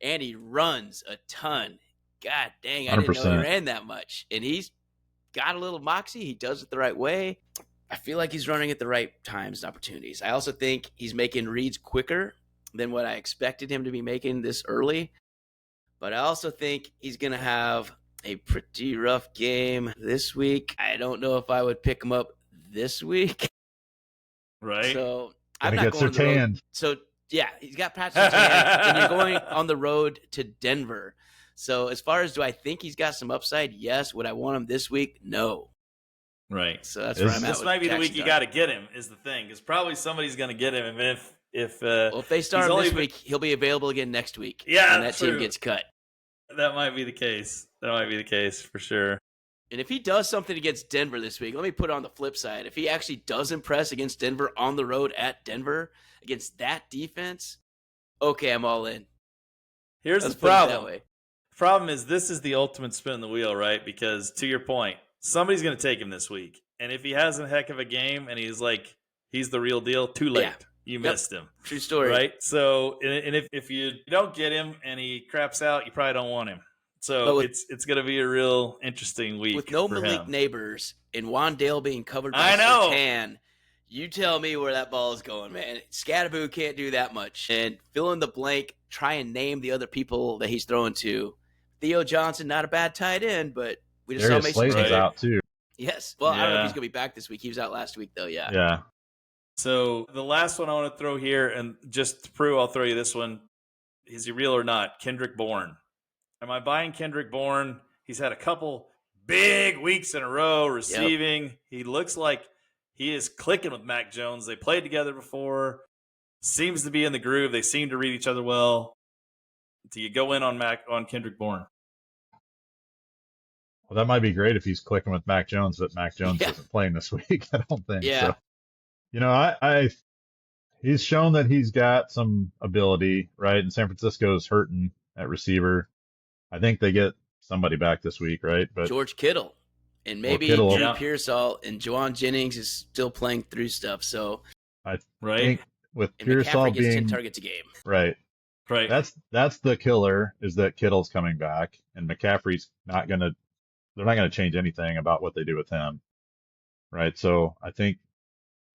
and he runs a ton. God dang, I didn't know he ran that much. And he's got a little moxie. He does it the right way. I feel like he's running at the right times and opportunities. I also think he's making reads quicker than what I expected him to be making this early. But I also think he's going to have a pretty rough game this week. I don't know if I would pick him up this week. Right. So Gonna I'm not get going on the road. Surtain. So yeah, he's got Patrick Surtain, and you're going on the road to Denver. So as far as do I think he's got some upside? Yes. Would I want him this week? No. Right. So that's where I'm at. This might be the week you got to get him. Is the thing? Because probably somebody's going to get him. And if they start him this week, he'll be available again next week. Yeah, and that team gets cut. That might be the case. That might be the case for sure. And if he does something against Denver this week, let me put it on the flip side. If he actually does impress against Denver on the road at Denver against that defense, okay, I'm all in. Here's the problem. Problem is this is the ultimate spin in the wheel, right? Because to your point, somebody's going to take him this week. And if he has a heck of a game and he's the real deal, too late. Yeah. You missed him. True story. Right? So, and if you don't get him and he craps out, you probably don't want him. So it's going to be a real interesting week with no for Malik him. Neighbors and Wandale being covered by Surtain. You tell me where that ball is going, man. Scatterboo can't do that much. And fill in the blank, try and name the other people that he's throwing to. Theo Johnson, not a bad tight end, but we just saw Mason Slater's out too. Yes. Well, I don't know if he's going to be back this week. He was out last week, though, yeah. Yeah. So the last one I want to throw here, and just to prove, I'll throw you this one. Is he real or not? Kendrick Bourne. Am I buying Kendrick Bourne? He's had a couple big weeks in a row receiving. Yep. He looks like he is clicking with Mac Jones. They played together before. Seems to be in the groove. They seem to read each other well. Do you go in on Kendrick Bourne? Well, that might be great if he's clicking with Mac Jones, but Mac Jones isn't playing this week. I don't think. Yeah. So, you know, he's shown that he's got some ability, right? And San Francisco's hurting at receiver. I think they get somebody back this week, right? But George Kittle and maybe Drew Pearsall and Juwan Jennings is still playing through stuff. So I think with and Pearsall McCaffrey gets being 10 targets a game, right. That's the killer is that Kittle's coming back and McCaffrey's they're not gonna change anything about what they do with him, right? So I think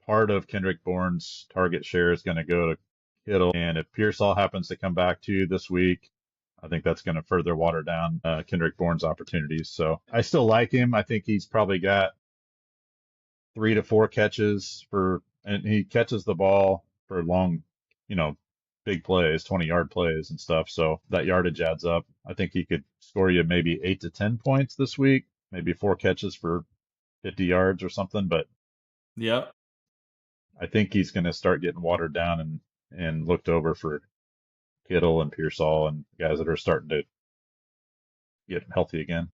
part of Kendrick Bourne's target share is going to go to Kittle, and if Pearsall happens to come back to you this week, I think that's going to further water down Kendrick Bourne's opportunities. So I still like him. I think he's probably got 3 to 4 catches and he catches the ball for long, big plays, 20-yard plays and stuff. So that yardage adds up. I think he could score you maybe 8 to 10 points this week, maybe 4 catches for 50 yards or something. But yep. I think he's going to start getting watered down and looked over for Kittle and Pearsall and guys that are starting to get healthy again.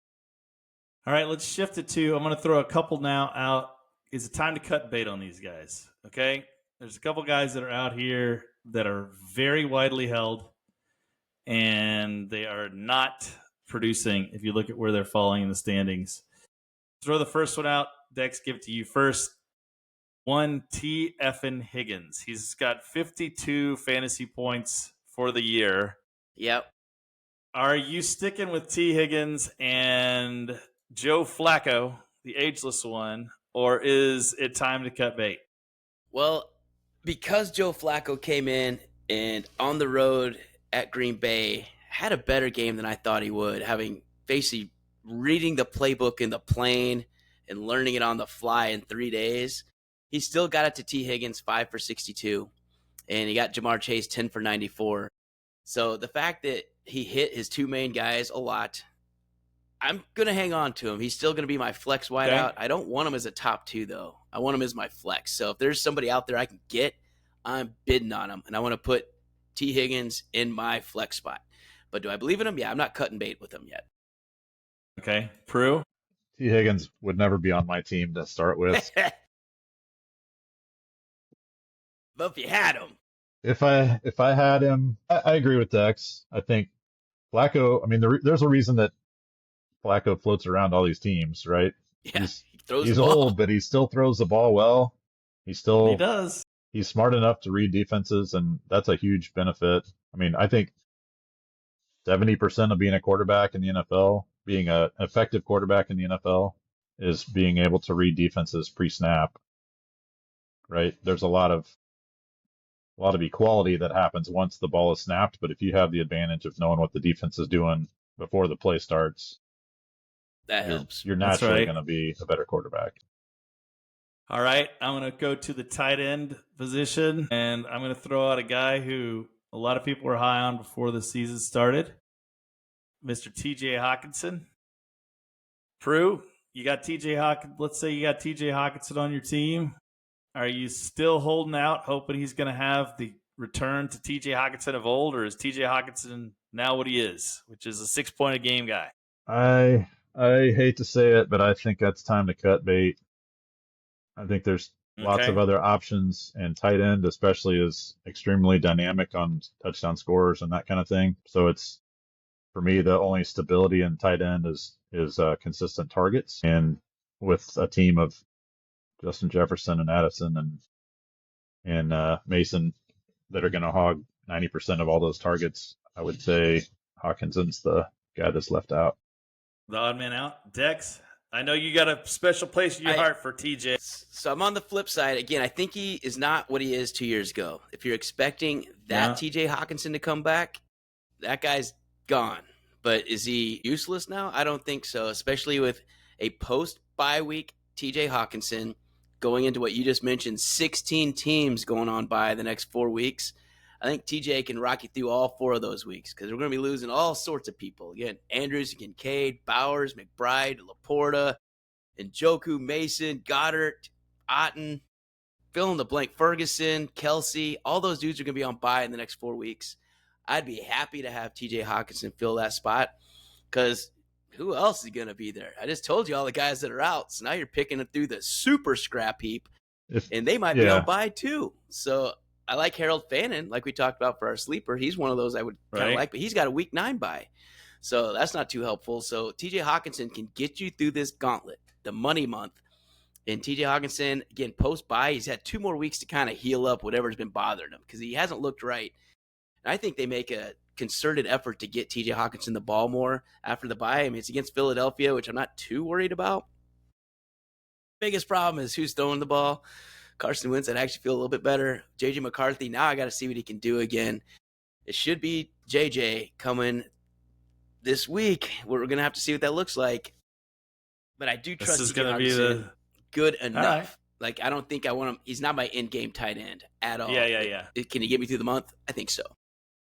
All right, let's shift it to, I'm going to throw a couple now out. Is it time to cut bait on these guys? Okay. There's a couple guys that are out here that are very widely held and they are not producing if you look at where they're falling in the standings. Throw the first one out. Dex, give it to you first. One, T. Effin Higgins. He's got 52 fantasy points for the year. Yep. Are you sticking with T. Higgins and Joe Flacco, the ageless one, or is it time to cut bait? Well, because Joe Flacco came in and on the road at Green Bay had a better game than I thought he would, having basically reading the playbook in the plane and learning it on the fly in 3 days. He still got it to T. Higgins 5 for 62, and he got Jamar Chase 10 for 94. So the fact that he hit his 2 main guys a lot, I'm going to hang on to him. He's still going to be my flex wideout. Okay. I don't want him as a top 2, though. I want him as my flex. So if there's somebody out there I can get, I'm bidding on him, and I want to put T. Higgins in my flex spot. But do I believe in him? Yeah, I'm not cutting bait with him yet. Okay. Prue? T. Higgins would never be on my team to start with. But if you had him. If I had him, I agree with Dex. I think Flacco, I mean, there's a reason that Flacco floats around all these teams, right? Yeah, he's old, but he still throws the ball well. He does. He's smart enough to read defenses, and that's a huge benefit. I mean, I think 70% of being a quarterback in the NFL, being an effective quarterback in the NFL, is being able to read defenses pre-snap, right? There's a lot of equality that happens once the ball is snapped, but if you have the advantage of knowing what the defense is doing before the play starts, That helps. you're That's naturally right. going to be a better quarterback. All right, I'm going to go to the tight end position, and I'm going to throw out a guy who a lot of people were high on before the season started, Mr. T.J. Hawkinson. Prue, you got T.J. Hawkinson. Let's say you got T.J. Hawkinson on your team. Are you still holding out, hoping he's going to have the return to T.J. Hawkinson of old, or is T.J. Hawkinson now what he is, which is a 6-point-a-game guy? I hate to say it, but I think that's time to cut bait. I think there's lots of other options, and tight end especially is extremely dynamic on touchdown scorers and that kind of thing. So it's, for me, the only stability in tight end is consistent targets. And with a team of Justin Jefferson and Addison and Mason that are going to hog 90% of all those targets, I would say Hawkinson's the guy that's left out. The odd man out. Dex, I know you got a special place in your heart for TJ. So I'm on the flip side. Again, I think he is not what he is 2 years ago. If you're expecting that TJ Hawkinson to come back, that guy's gone. But is he useless now? I don't think so, especially with a post-bye week TJ Hawkinson going into what you just mentioned, 16 teams going on by the next 4 weeks. I think TJ can rock you through all 4 of those weeks because we're going to be losing all sorts of people. Again, Andrews, Kincaid, Bowers, McBride, Laporta, Njoku, Mason, Goddard, Otten, fill in the blank, Ferguson, Kelsey. All those dudes are going to be on bye in the next 4 weeks. I'd be happy to have TJ Hawkinson fill that spot because who else is going to be there? I just told you all the guys that are out. So now you're picking them through the super scrap heap, and they might be on bye too. So I like Harold Fannin, like we talked about for our sleeper. He's one of those I would kind of like, but he's got a week 9 bye. So that's not too helpful. So TJ Hawkinson can get you through this gauntlet, the money month. And TJ Hawkinson, again, post-bye, he's had 2 more weeks to kind of heal up whatever's been bothering him because he hasn't looked right. And I think they make a concerted effort to get TJ Hawkinson the ball more after the bye. I mean, it's against Philadelphia, which I'm not too worried about. Biggest problem is who's throwing the ball. Carson Wentz, I'd actually feel a little bit better. J.J. McCarthy, now I got to see what he can do again. It should be J.J. coming this week. We're going to have to see what that looks like. But I do trust TJ Hawkinson good enough. Right. Like, I don't think I want him. He's not my in-game tight end at all. Yeah. Can he get me through the month? I think so.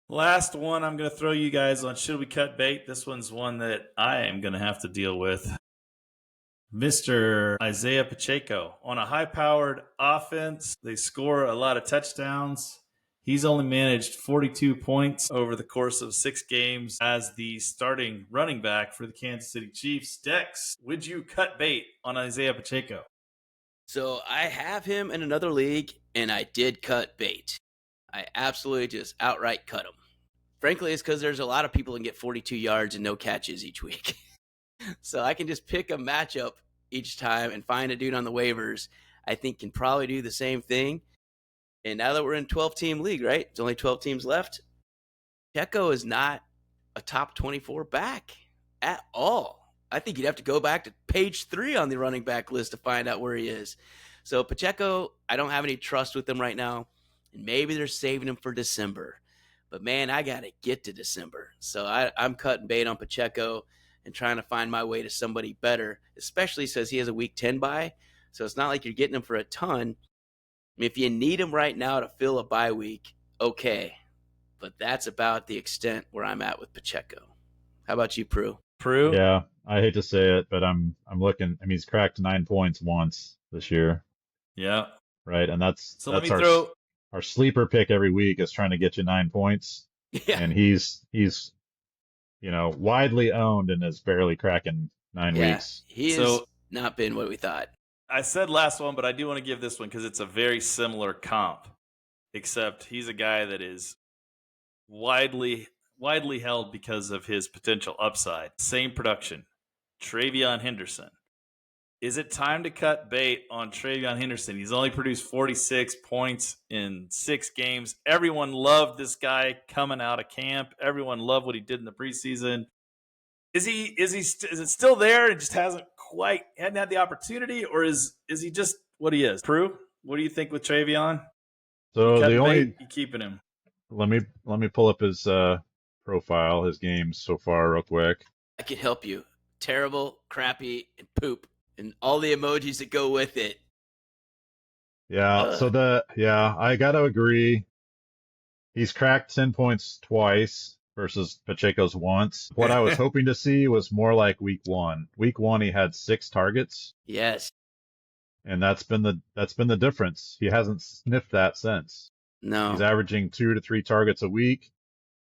Last one I'm going to throw you guys on. Should we cut bait? This one's one that I am going to have to deal with. Mr. Isaiah Pacheco. On a high-powered offense, they score a lot of touchdowns. He's only managed 42 points over the course of 6 games as the starting running back for the Kansas City Chiefs. Dex, would you cut bait on Isaiah Pacheco? So I have him in another league, and I did cut bait. I absolutely just outright cut him. Frankly, it's because there's a lot of people who can get 42 yards and no catches each week. So I can just pick a matchup each time and find a dude on the waivers I think can probably do the same thing. And now that we're in 12-team league, right? There's only 12 teams left. Pacheco is not a top 24 back at all. I think you'd have to go back to page 3 on the running back list to find out where he is. So Pacheco, I don't have any trust with him right now. And maybe they're saving him for December. But, man, I got to get to December. So I'm cutting bait on Pacheco and trying to find my way to somebody better, especially since he has a week 10 bye. So it's not like you're getting him for a ton. I mean, if you need him right now to fill a bye week, okay. But that's about the extent where I'm at with Pacheco. How about you, Prue? Yeah, I hate to say it, but I'm looking. I mean, he's cracked 9 points once this year. Yeah. Right, and that's throw our sleeper pick every week is trying to get you 9 points. Yeah. And he's widely owned and is barely cracking 9 weeks. He has not been what we thought. I said last one, but I do want to give this one because it's a very similar comp, except he's a guy that is widely held because of his potential upside. Same production. Travion Henderson. Is it time to cut bait on Travion Henderson? He's only produced 46 points in 6 games. Everyone loved this guy coming out of camp. Everyone loved what he did in the preseason. Is it still there? It just hasn't hadn't had the opportunity, or is he just what he is? Prue, what do you think with Travion? So the only you keeping him? let me pull up his profile, his games so far real quick. I can help you. Terrible, crappy, and poop, and all the emojis that go with it. Yeah, so I gotta agree. He's cracked 10 points twice versus Pacheco's once. What I was hoping to see was more like week 1. Week 1 he had 6 targets. Yes. And that's been the difference. He hasn't sniffed that since. No. He's averaging 2 to 3 targets a week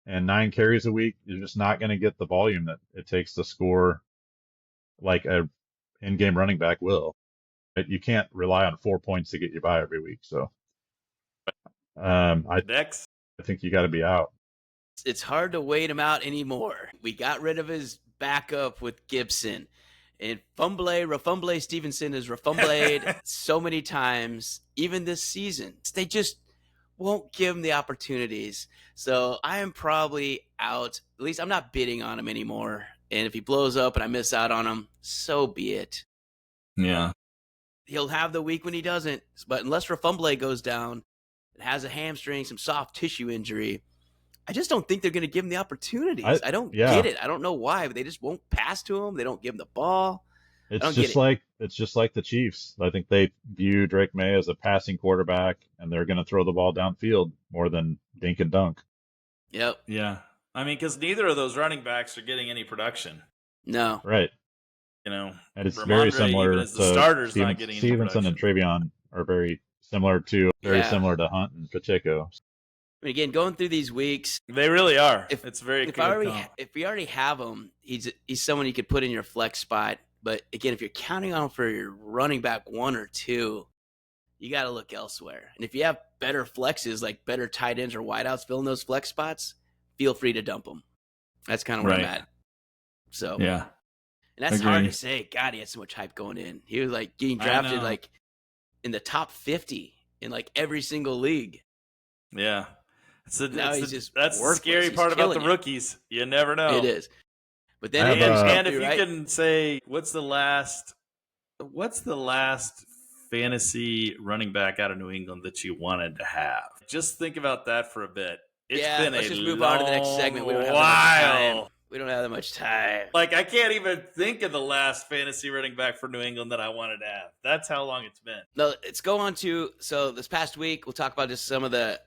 and 9 carries a week. You're just not going to get the volume that it takes to score like a in-game running back will. You can't rely on 4 points to get you by every week. So I think you got to be out. It's hard to wait him out anymore. We got rid of his backup with Gibson. And Rafumble Stevenson is Rafumble'd so many times, even this season. They just won't give him the opportunities. So I am probably out. At least I'm not bidding on him anymore. And if he blows up and I miss out on him, so be it. Yeah. He'll have the week when he doesn't. But unless Rafumble goes down and has a hamstring, some soft tissue injury, I just don't think they're going to give him the opportunities. I don't get it. I don't know why, but they just won't pass to him. They don't give him the ball. It's just like the Chiefs. I think they view Drake May as a passing quarterback, and they're going to throw the ball downfield more than dink and dunk. Yep. Yeah. I mean, because neither of those running backs are getting any production. No. Right. And it's very similar to the starters not getting any Stevenson and Travion are very similar to Hunt and Pacheco. I mean, again, going through these weeks, they really are. If we already have him, he's someone you could put in your flex spot. But again, if you're counting on him for your running back 1 or 2, you got to look elsewhere. And if you have better flexes, like better tight ends or wideouts filling those flex spots, feel free to dump them. That's kind of where I'm at. So yeah, and that's hard to say. God, he had so much hype going in. He was like getting drafted like in the top 50 in like every single league. Yeah. That's the scary part about the rookies. You never know. It is. But then and if you can say what's the last fantasy running back out of New England that you wanted to have? Just think about that for a bit. Let's just move on to the next segment. We don't have that much time. We don't have that much time. Like, I can't even think of the last fantasy running back for New England that I wanted to have. That's how long it's been. No, let's go on to this past week. We'll talk about just some of the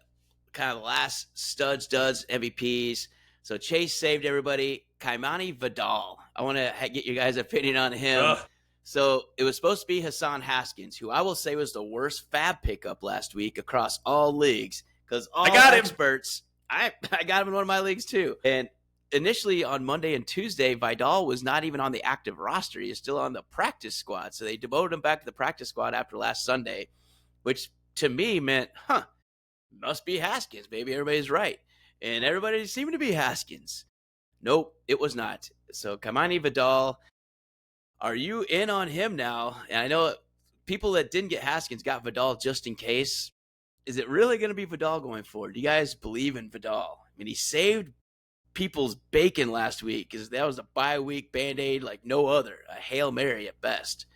kind of last studs, duds, MVPs. So Chase saved everybody. Kaimani Vidal. I want to get you guys' opinion on him. Ugh. So it was supposed to be Hassan Haskins, who I will say was the worst fab pickup last week across all leagues. Because all experts, I got him in one of my leagues too. And initially on Monday and Tuesday, Vidal was not even on the active roster. He is still on the practice squad. So they demoted him back to the practice squad after last Sunday, which to me meant, must be Haskins. Maybe everybody's right. And everybody seemed to be Haskins. Nope, it was not. So Kaimani Vidal, are you in on him now? And I know people that didn't get Haskins got Vidal just in case. Is it really going to be Vidal going forward? Do you guys believe in Vidal? I mean, he saved people's bacon last week because that was a bye-week Band-Aid like no other, a Hail Mary at best.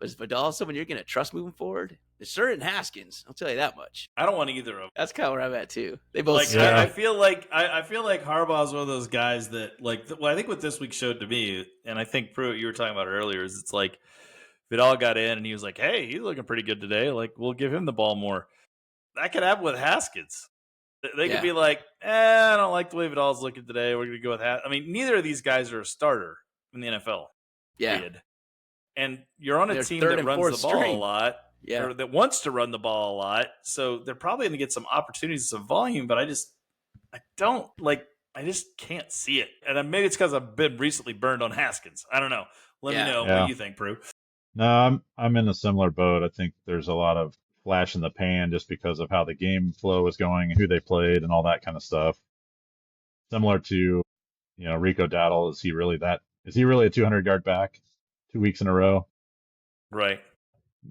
But is Vidal someone you're going to trust moving forward? It's certain Haskins, I'll tell you that much. I don't want either of them. That's kind of where I'm at too. They both. I feel like Harbaugh is one of those guys that I think what this week showed to me, and I think Pruitt, you were talking about earlier, is it's like Vidal got in and he was like, "Hey, he's looking pretty good today. Like, we'll give him the ball more." That could happen with Haskins. They could be like, I don't like the way Vidal's looking today. We're going to go with Haskins. I mean, neither of these guys are a starter in the NFL. Yeah. Period. And you're on a team that runs the ball a lot. Yeah. Or that wants to run the ball a lot. So they're probably going to get some opportunities, some volume, but I just can't see it. And maybe it's because I've been recently burned on Haskins. I don't know. Let me know what you think, Prue. No, I'm in a similar boat. I think there's a lot of flash in the pan just because of how the game flow is going, who they played, and all that kind of stuff. Similar to, Rico Dowdle. Is he really a 200-yard back 2 weeks in a row? Right.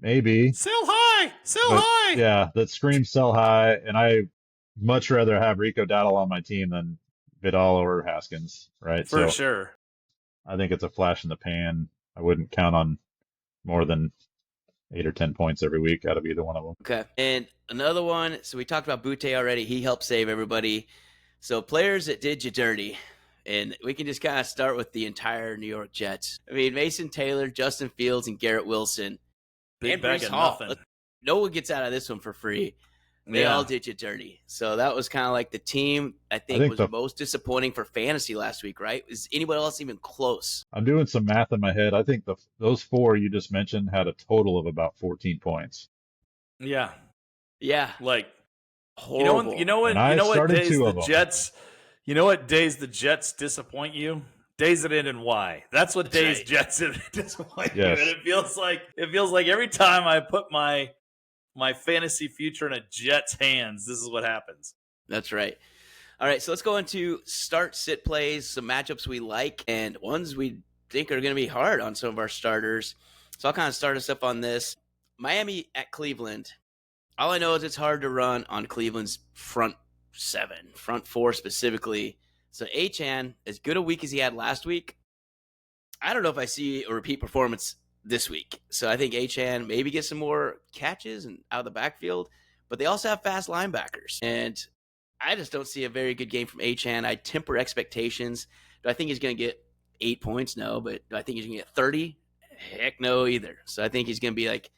Maybe. Sell high. Yeah, that screams sell high. And I much rather have Rico Dowdle on my team than Vidal or Haskins, right? For sure. I think it's a flash in the pan. I wouldn't count on more than 8 or 10 points every week out of either one of them. Okay. And another one, so we talked about Butte already. He helped save everybody. So players that did you dirty. And we can just kind of start with the entire New York Jets. I mean, Mason Taylor, Justin Fields, and Garrett Wilson. Big and bag Breece of Hall. nothing. No one gets out of this one for free. They all did you dirty. So that was kind of like the team I think was most disappointing for fantasy last week, right? Is anybody else even close? I'm doing some math in my head. I think those 4 you just mentioned had a total of about 14 points. Yeah. Yeah. Like, horrible. You know what days the Jets, you know what days the Jets disappoint you? Days that end in Y. That's what days Jets disappoint you. And it feels like every time I put my fantasy future in a Jets hands, this is what happens. That's right. All right, so let's go into start sit plays, some matchups we like and ones we think are going to be hard on some of our starters. So I'll kind of start us up on this. Miami at Cleveland. All I know is it's hard to run on Cleveland's front 4 specifically. So Achane, as good a week as he had last week, I don't know if I see a repeat performance this week. So I think Achane maybe gets some more catches and out of the backfield, but they also have fast linebackers. And I just don't see a very good game from Achane. I temper expectations. Do I think he's going to get 8 points? No. But do I think he's going to get 30? Heck no either. So I think he's going to be like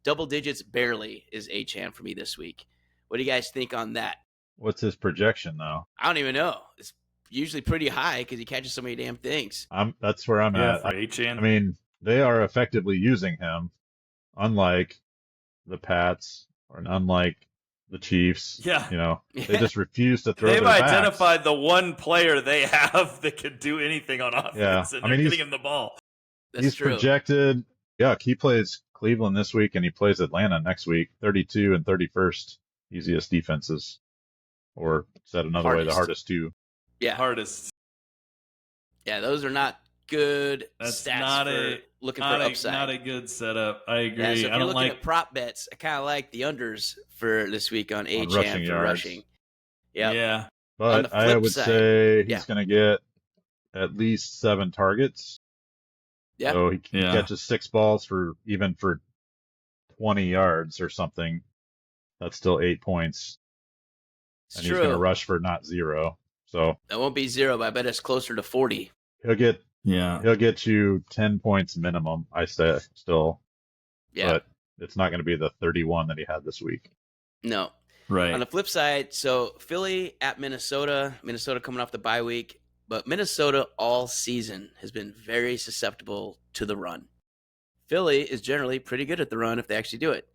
double digits barely is Achane for me this week. What do you guys think on that? What's his projection, though? I don't even know. It's usually pretty high because he catches so many damn things. That's where I'm at. For Achane. I mean, they are effectively using him, unlike the Pats or unlike the Chiefs. Yeah. They just refuse to throw. They've identified the one player they have that could do anything on offense, and they're getting him the ball. He's projected. Yeah, he plays Cleveland this week, and he plays Atlanta next week. 32 and 31st easiest defenses, or said another way, the hardest 2. Yeah, hardest. Yeah, those are not good That's stats not for looking for upside. Not a good setup. I agree. Yeah, so if I you're don't looking at prop bets, I kind of like the unders for this week on Achane for rushing. Yeah. But I would say he's going to get at least 7 targets. Yeah. So he catches 6 balls for 20 yards or something. That's still 8 points. And he's going to rush for not 0. So that won't be 0, but I bet it's closer to 40. He'll get you 10 points minimum, I say still. Yeah. But it's not going to be the 31 that he had this week. No. Right. On the flip side, so Philly at Minnesota coming off the bye week, but Minnesota all season has been very susceptible to the run. Philly is generally pretty good at the run if they actually do it.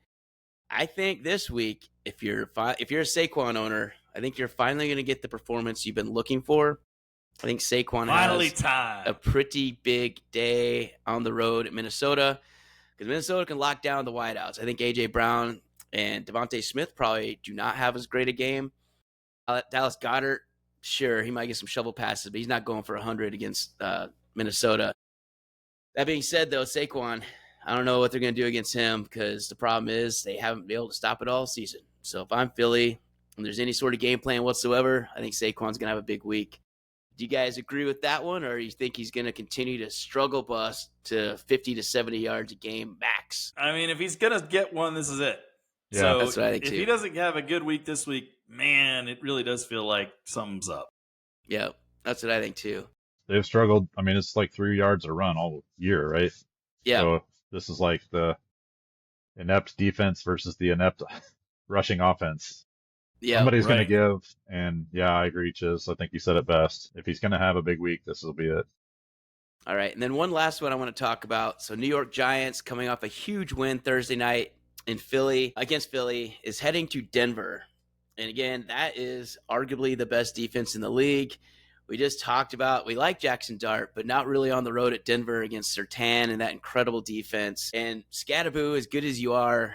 I think this week, if you're a Saquon owner, I think you're finally going to get the performance you've been looking for. I think Saquon has a pretty big day on the road at Minnesota because Minnesota can lock down the wideouts. I think A.J. Brown and Devontae Smith probably do not have as great a game. Dallas Goedert, sure, he might get some shovel passes, but he's not going for 100 against Minnesota. That being said, though, Saquon, I don't know what they're going to do against him because the problem is they haven't been able to stop it all season. So if I'm Philly and there's any sort of game plan whatsoever, I think Saquon's going to have a big week. Do you guys agree with that one, or you think he's going to continue to struggle bus to 50 to 70 yards a game max? I mean, if he's going to get one, this is it. Yeah. So that's what I think if too. he doesn't have a good week this week, man, it really does feel like something's up. Yeah, that's what I think too. They've struggled. I mean, it's like 3 yards a run all year, right? Yeah. So this is like the inept defense versus the inept rushing offense. Yeah, somebody's going to give, and I agree, Chiz. I think you said it best. If he's going to have a big week, this will be it. All right, and then one last one I want to talk about. So New York Giants coming off a huge win Thursday night in Philly against Philly is heading to Denver. And again, that is arguably the best defense in the league. We just talked about, we like Jackson Dart, but not really on the road at Denver against Surtain and that incredible defense. And Scatterboo, as good as you are,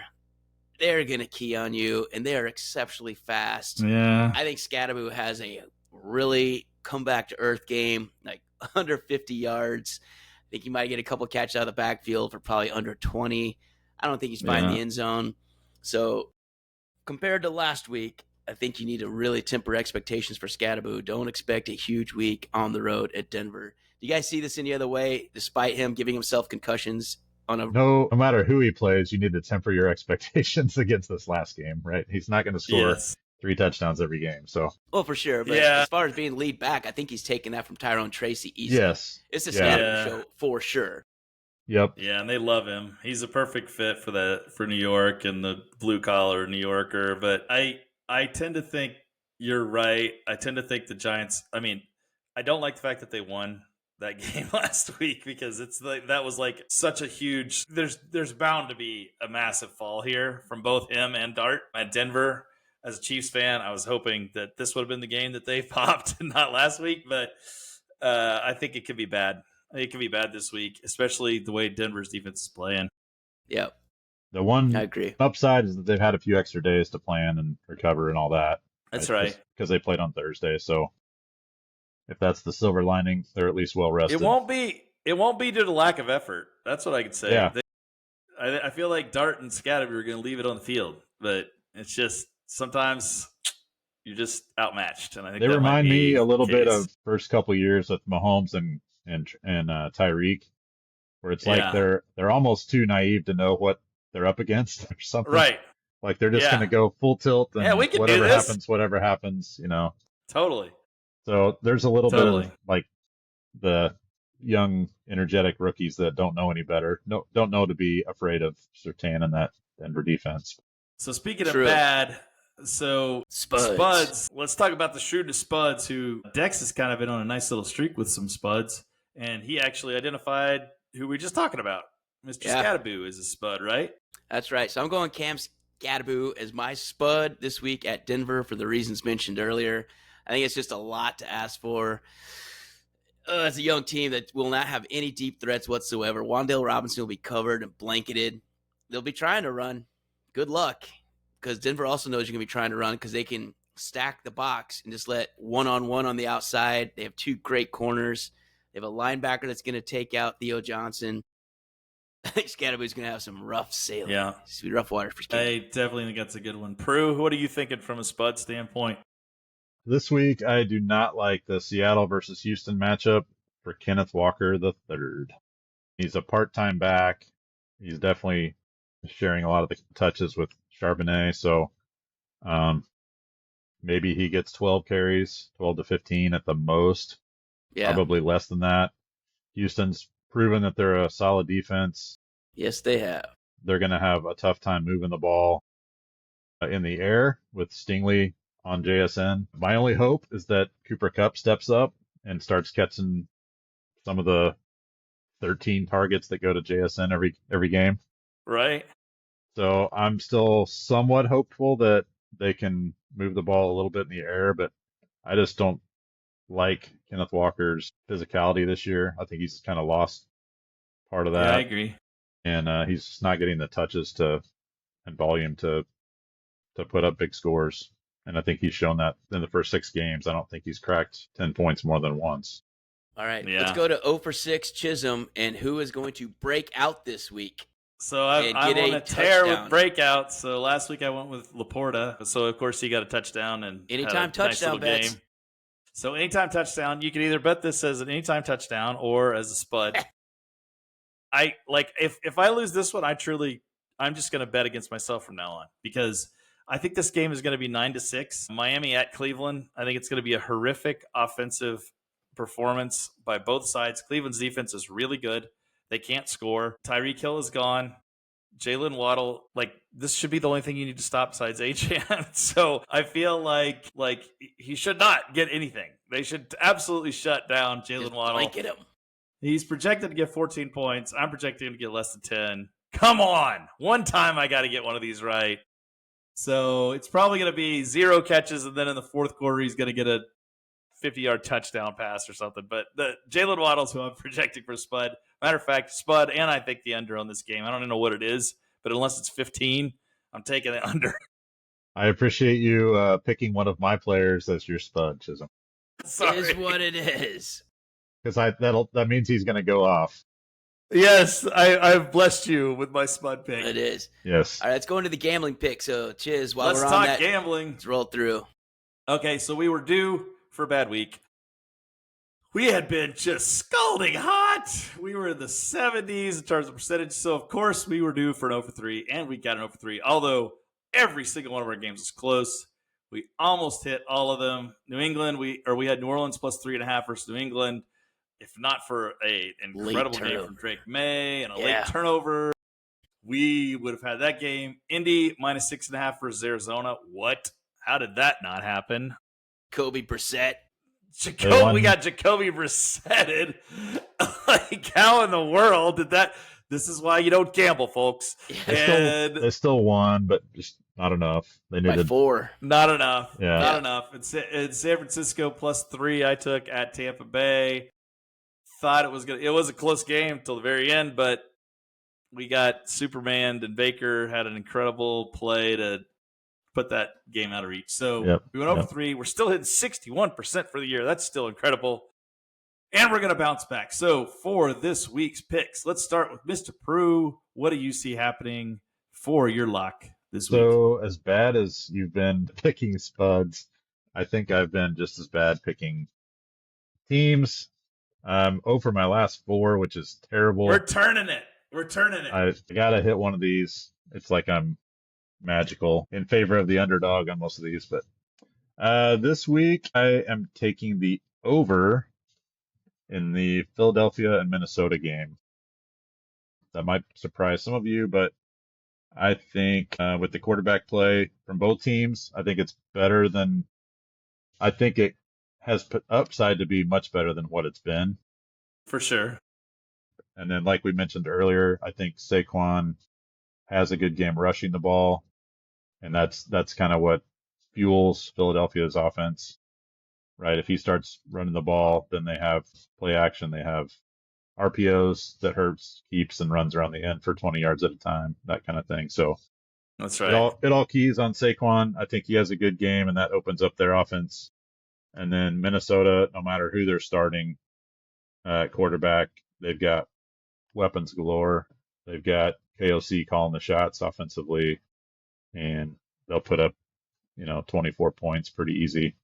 they're going to key on you, and they are exceptionally fast. Yeah. I think Scatterboo has a really come back to earth game, like under 50 yards. I think he might get a couple catches out of the backfield for probably under 20. I don't think he's finding the end zone. So compared to last week, I think you need to really temper expectations for Scatterboo. Don't expect a huge week on the road at Denver. Do you guys see this any other way, despite him giving himself concussions on a No matter who he plays, you need to temper your expectations against this last game, right? He's not going to score Yes. 3 touchdowns every game. So well for sure. But Yeah. as far as being lead back, I think he's taking that from Tyrone Tracy easily. yes, It's a yeah, Scatterby show for sure. yep. Yeah, and they love him. He's a perfect fit for New York and the blue collar New Yorker. But I tend to think you're right. I tend to think the Giants. I mean, I don't like the fact that they won that game last week because it's like that was like such a huge. There's bound to be a massive fall here from both him and Dart at Denver. As a Chiefs fan, I was hoping that this would have been the game that they popped, not last week. But I think it could be bad. It could be bad this week, especially the way Denver's defense is playing. Yep. The one I agree. upside is that they've had a few extra days to plan and recover and all that. That's right. Because they played on Thursday. So if that's the silver lining, they're at least well rested. It won't be due to lack of effort. That's what I could say. Yeah. I feel like Dart and Scatterby are going to leave it on the field, but it's just sometimes you're just outmatched. And I think They that remind might be me a little the bit case. of first couple years with Mahomes and Tyreek, where it's like Yeah. they're almost too naive to know what they're up against or something. Right. Like they're just Yeah. going to go full tilt and Yeah, we can do this. whatever happens, you know. Totally. So there's a little bit Totally. of like the young, energetic rookies that don't know any better, don't know to be afraid of Surtain and that Denver defense. So speaking True. of bad, so Spuds. Let's talk about the Shrewdness Spuds, who Dex has kind of been on a nice little streak with some Spuds, and he actually identified who we were just talking about. Mr. Yeah. Scatterby is a Spud, right? That's right. So I'm going Cam Scatterby as my spud this week at Denver for the reasons mentioned earlier. I think it's just a lot to ask for. As a young team that will not have any deep threats whatsoever, Wan'Dale Robinson will be covered and blanketed. They'll be trying to run. Good luck, because Denver also knows you're going to be trying to run because they can stack the box and just let one-on-one on the outside. They have 2 great corners. They have a linebacker that's going to take out Theo Johnson. I think Scatterby's going to have some rough sailing. Yeah. It's gonna be rough water for Scatterby. I definitely think that's a good one. Prue, what are you thinking from a Spud standpoint? This week, I do not like the Seattle versus Houston matchup for Kenneth Walker III. He's a part-time back. He's definitely sharing a lot of the touches with Charbonnet, so maybe he gets 12 carries, 12 to 15 at the most. Yeah. Probably less than that. Houston's proven that they're a solid defense. Yes, they have. They're going to have a tough time moving the ball in the air with Stingley on JSN. My only hope is that Cooper Kupp steps up and starts catching some of the 13 targets that go to JSN every game. Right. So I'm still somewhat hopeful that they can move the ball a little bit in the air, but I just don't like Kenneth Walker's physicality this year. I think he's kind of lost part of that. Yeah, I agree. And he's just not getting the touches and volume to put up big scores. And I think he's shown that in the first 6 games. I don't think he's cracked 10 points more than once. All right, Yeah. let's go to 0 for 6 Chisholm, and who is going to break out this week? So I'm And get on a a tear touchdown. with breakouts. So last week I went with Laporta. So of course he got a touchdown and had Anytime a nice touchdown little bets. game. So anytime touchdown, you can either bet this as an anytime touchdown or as a spud. I like if I lose this one, I'm just gonna bet against myself from now on because I think this game is gonna be 9-6. Miami at Cleveland. I think it's gonna be a horrific offensive performance by both sides. Cleveland's defense is really good. They can't score. Tyreek Hill is gone. Jalen Waddle, like this should be the only thing you need to stop besides HN. So I feel like he should not get anything. They should absolutely shut down Jalen Just Waddle. blanket him. He's projected to get 14 points. I'm projecting him to get less than 10. Come on. One time I got to get one of these right. So it's probably going to be 0 catches, and then in the fourth quarter, he's going to get a 50-yard touchdown pass or something. But the Jalen Waddle's who I'm projecting for Spud. Matter of fact, Spud, and I think the under on this game. I don't even know what it is, but unless it's 15, I'm taking the under. I appreciate you picking one of my players as your Spud, Chisholm. Sorry. Is what it is. Because that means he's going to go off. Yes, I've blessed you with my Spud pick. It is. Yes. All right, let's go into the gambling pick. So, Chiz, while Let's we're on talk that, gambling. let's roll through. Okay, so we were due for a bad week. we had been just scalding hot. We were in the 70s in terms of percentage. So, of course, we were due for an 0 for 3, and we got an 0 for 3. Although every single one of our games was close. We almost hit all of them. New England, we had New Orleans plus 3.5 versus New England. If not for an incredible game from Drake May and a late turnover, we would have had that game. Indy minus 6.5 versus Arizona. What? How did that not happen? Jacoby Brissett. We got Jacoby Brissetted. Like, how in the world did that? This is why you don't gamble, folks. They still won, but just not enough. They needed by 4. Not enough. Yeah. Not enough. It's San Francisco plus 3. I took at Tampa Bay. Thought it was good. It was a close game until the very end, but we got Superman, and Baker had an incredible play to put that game out of reach. So we went over 3. We're still hitting 61% for the year. That's still incredible. And we're going to bounce back. So for this week's picks, let's start with Mr. Prue. What do you see happening for your lock this week? So as bad as you've been picking spuds, I think I've been just as bad picking teams. For my last 4, which is terrible. We're turning it. I got to hit one of these. It's like I'm magical in favor of the underdog on most of these. But this week, I am taking the over in the Philadelphia and Minnesota game. That might surprise some of you, but I think with the quarterback play from both teams, I think it's better than I think it has put upside to be much better than what it's been. For sure. And then, like we mentioned earlier, I think Saquon has a good game rushing the ball, and that's kind of what fuels Philadelphia's offense, right? If he starts running the ball, then they have play action. They have RPOs that Hurts keeps and runs around the end for 20 yards at a time, that kind of thing. So that's right. It all keys on Saquon. I think he has a good game, and that opens up their offense. And then Minnesota, no matter who they're starting at quarterback, they've got weapons galore. They've got KOC calling the shots offensively, and they'll put up, 24 points pretty easy.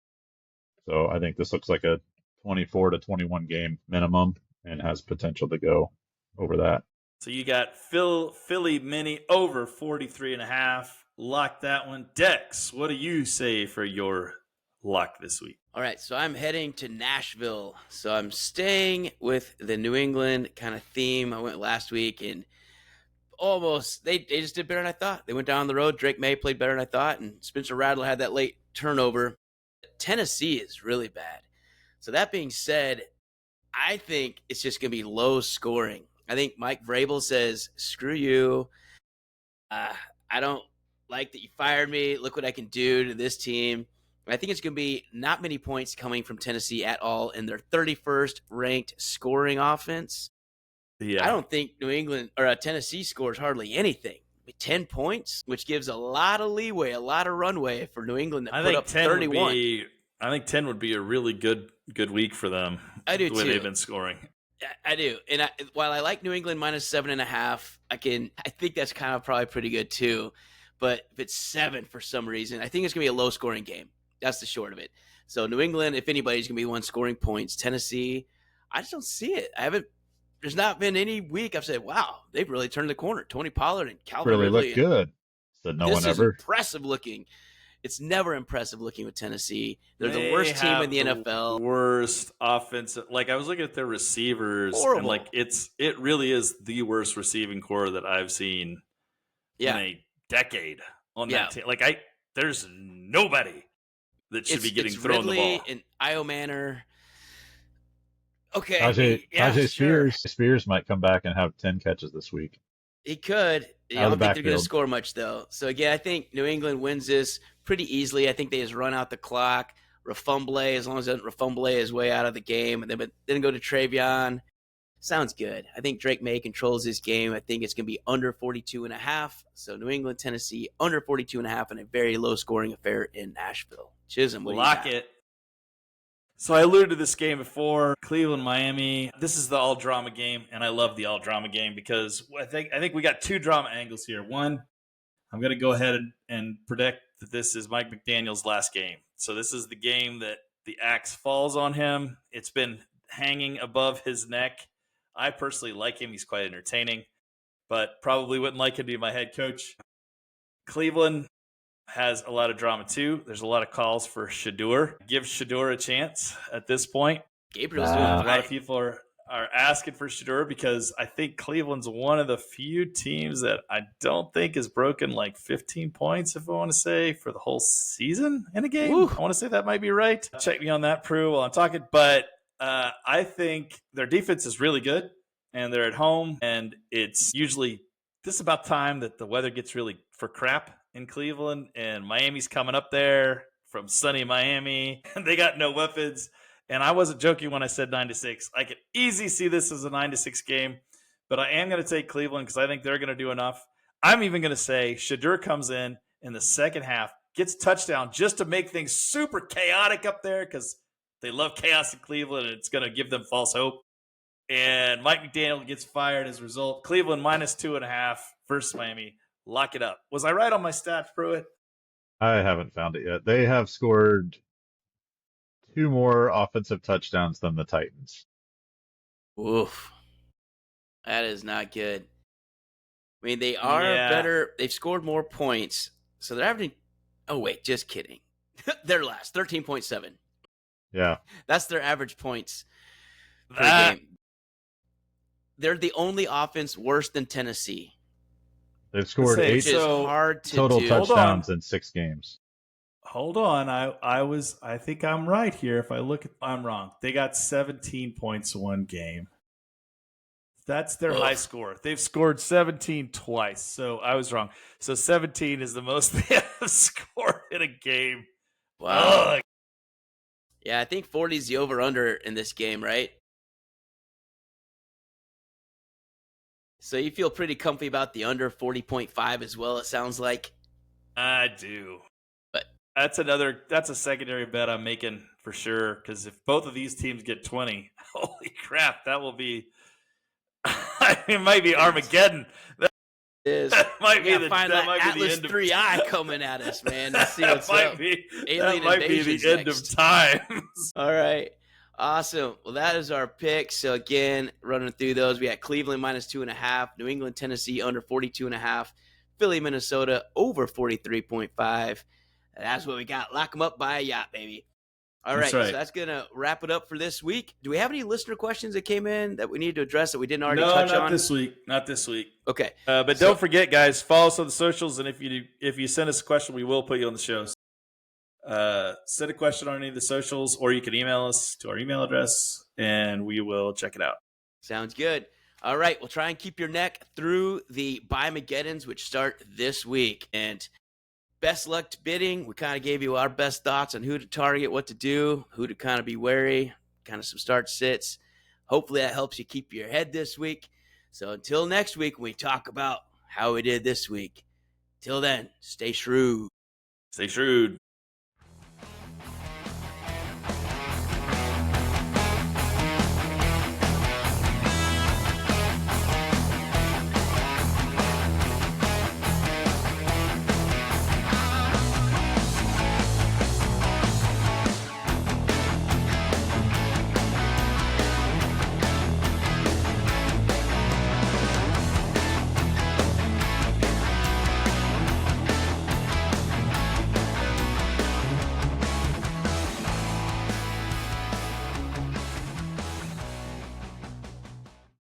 So I think this looks like a 24-21 game minimum and has potential to go over that. So you got Philly mini over 43.5. Lock that one. Dex, what do you say for your lock this week? All right, so I'm heading to Nashville. So I'm staying with the New England kind of theme. I went last week and almost they just did better than I thought. They went down the road. Drake May played better than I thought, and Spencer Rattler had that late turnover. Tennessee is really bad. So that being said, I think it's just going to be low scoring. I think Mike Vrabel says, screw you. I don't like that you fired me. Look what I can do to this team. I think it's going to be not many points coming from Tennessee at all in their 31st ranked scoring offense. Yeah. I don't think New England or Tennessee scores hardly anything. 10 points, which gives a lot of leeway, a lot of runway for New England to put up 31. I think 10 would be a really good week for them. I do, the way too. They've been scoring. I do. And while I like New England minus 7.5, I think that's kind of probably pretty good, too. But if it's 7 for some reason, I think it's going to be a low-scoring game. That's the short of it. So New England, if anybody's going to be one scoring points. Tennessee, I just don't see it. There's not been any week I've said, wow, they've really turned the corner. Tony Pollard and Calvin really Ridley. Look good. Said no one ever. This is impressive looking. It's never impressive looking with Tennessee. They're the worst team in the NFL. Worst offensive. Like, I was looking at their receivers. Horrible. And it really is the worst receiving core that I've seen in a decade on that team. Like, there's nobody that should be getting thrown Ridley the ball. And Io Manor. Okay. Tajay Spears might come back and have 10 catches this week. He could. I don't think they're going to score much, though. So, again, I think New England wins this pretty easily. I think they just run out the clock. Rafumble, as long as Rafumble is way out of the game. And then go to Travion. Sounds good. I think Drake May controls this game. I think it's going to be under 42.5. So, New England, Tennessee, under 42.5 in a very low-scoring affair in Nashville. Chisholm, what do you got? Lock it. So I alluded to this game before, Cleveland, Miami. This is the all-drama game, and I love the all-drama game because I think we got 2 drama angles here. One, I'm going to go ahead and predict that this is Mike McDaniel's last game. So this is the game that the axe falls on him. It's been hanging above his neck. I personally like him. He's quite entertaining, but probably wouldn't like him to be my head coach. Cleveland has a lot of drama too. There's a lot of calls for Shedeur. Give Shedeur a chance at this point. Gabriel's doing A fine. lot of people are asking for Shedeur because I think Cleveland's one of the few teams that I don't think has broken like 15 points, if I want to say, for the whole season in a game. Woo. I want to say that might be right. Check me on that, Prue, while I'm talking. But I think their defense is really good, and they're at home, and it's usually this about time that the weather gets really for crap in Cleveland, and Miami's coming up there from sunny Miami, and they got no weapons. And I wasn't joking when I said 9-6. I could easily see this as a 9-6 game, but I am going to take Cleveland because I think they're going to do enough. I'm even going to say Shedeur comes in the second half, gets touchdown just to make things super chaotic up there because they love chaos in Cleveland, and it's going to give them false hope. And Mike McDaniel gets fired as a result. Cleveland -2.5 versus Miami. Lock it up. Was I right on my stats, Pruitt? I haven't found it yet. They have scored 2 more offensive touchdowns than the Titans. Oof. That is not good. I mean, they are better. They've scored more points. So they're averaging. Oh, wait, just kidding. They're last, 13.7. Yeah. That's their average points per game. They're the only offense worse than Tennessee. They've scored 8 hard to total do. touchdowns in 6 games. Hold on. I think I'm right here. If I look at, I'm wrong. They got 17 points one game. That's their high score. They've scored 17 twice. So I was wrong. So 17 is the most they have scored in a game. Wow. Ugh. Yeah, I think 40 is the over-under in this game, right? So you feel pretty comfy about the under 40.5 as well, it sounds like. I do. But that's a secondary bet I'm making for sure. Because if both of these teams get 20, holy crap, that will be it might be Armageddon. That might be the Atlas 3i coming at us, man. Let's see what's up. That might be the end of times. All right. Awesome. Well, that is our pick. So, again, running through those, we had Cleveland -2.5, New England, Tennessee under 42.5, Philly, Minnesota over 43.5. That's what we got. Lock them up by a yacht, baby. All right. So that's going to wrap it up for this week. Do we have any listener questions that came in that we need to address that we didn't already touch on? No, not this week. Okay. But don't forget, guys, follow us on the socials. And if you send us a question, we will put you on the show. Send a question on any of the socials, or you can email us to our email address, and we will check it out. Sounds good. All right, we'll try and keep your neck through the Buy-Mageddons, which start this week. And best luck to bidding. We kind of gave you our best thoughts on who to target, what to do, who to kind of be wary, kind of some start sits. Hopefully that helps you keep your head this week. So until next week, we talk about how we did this week. Till then, stay shrewd. Stay shrewd.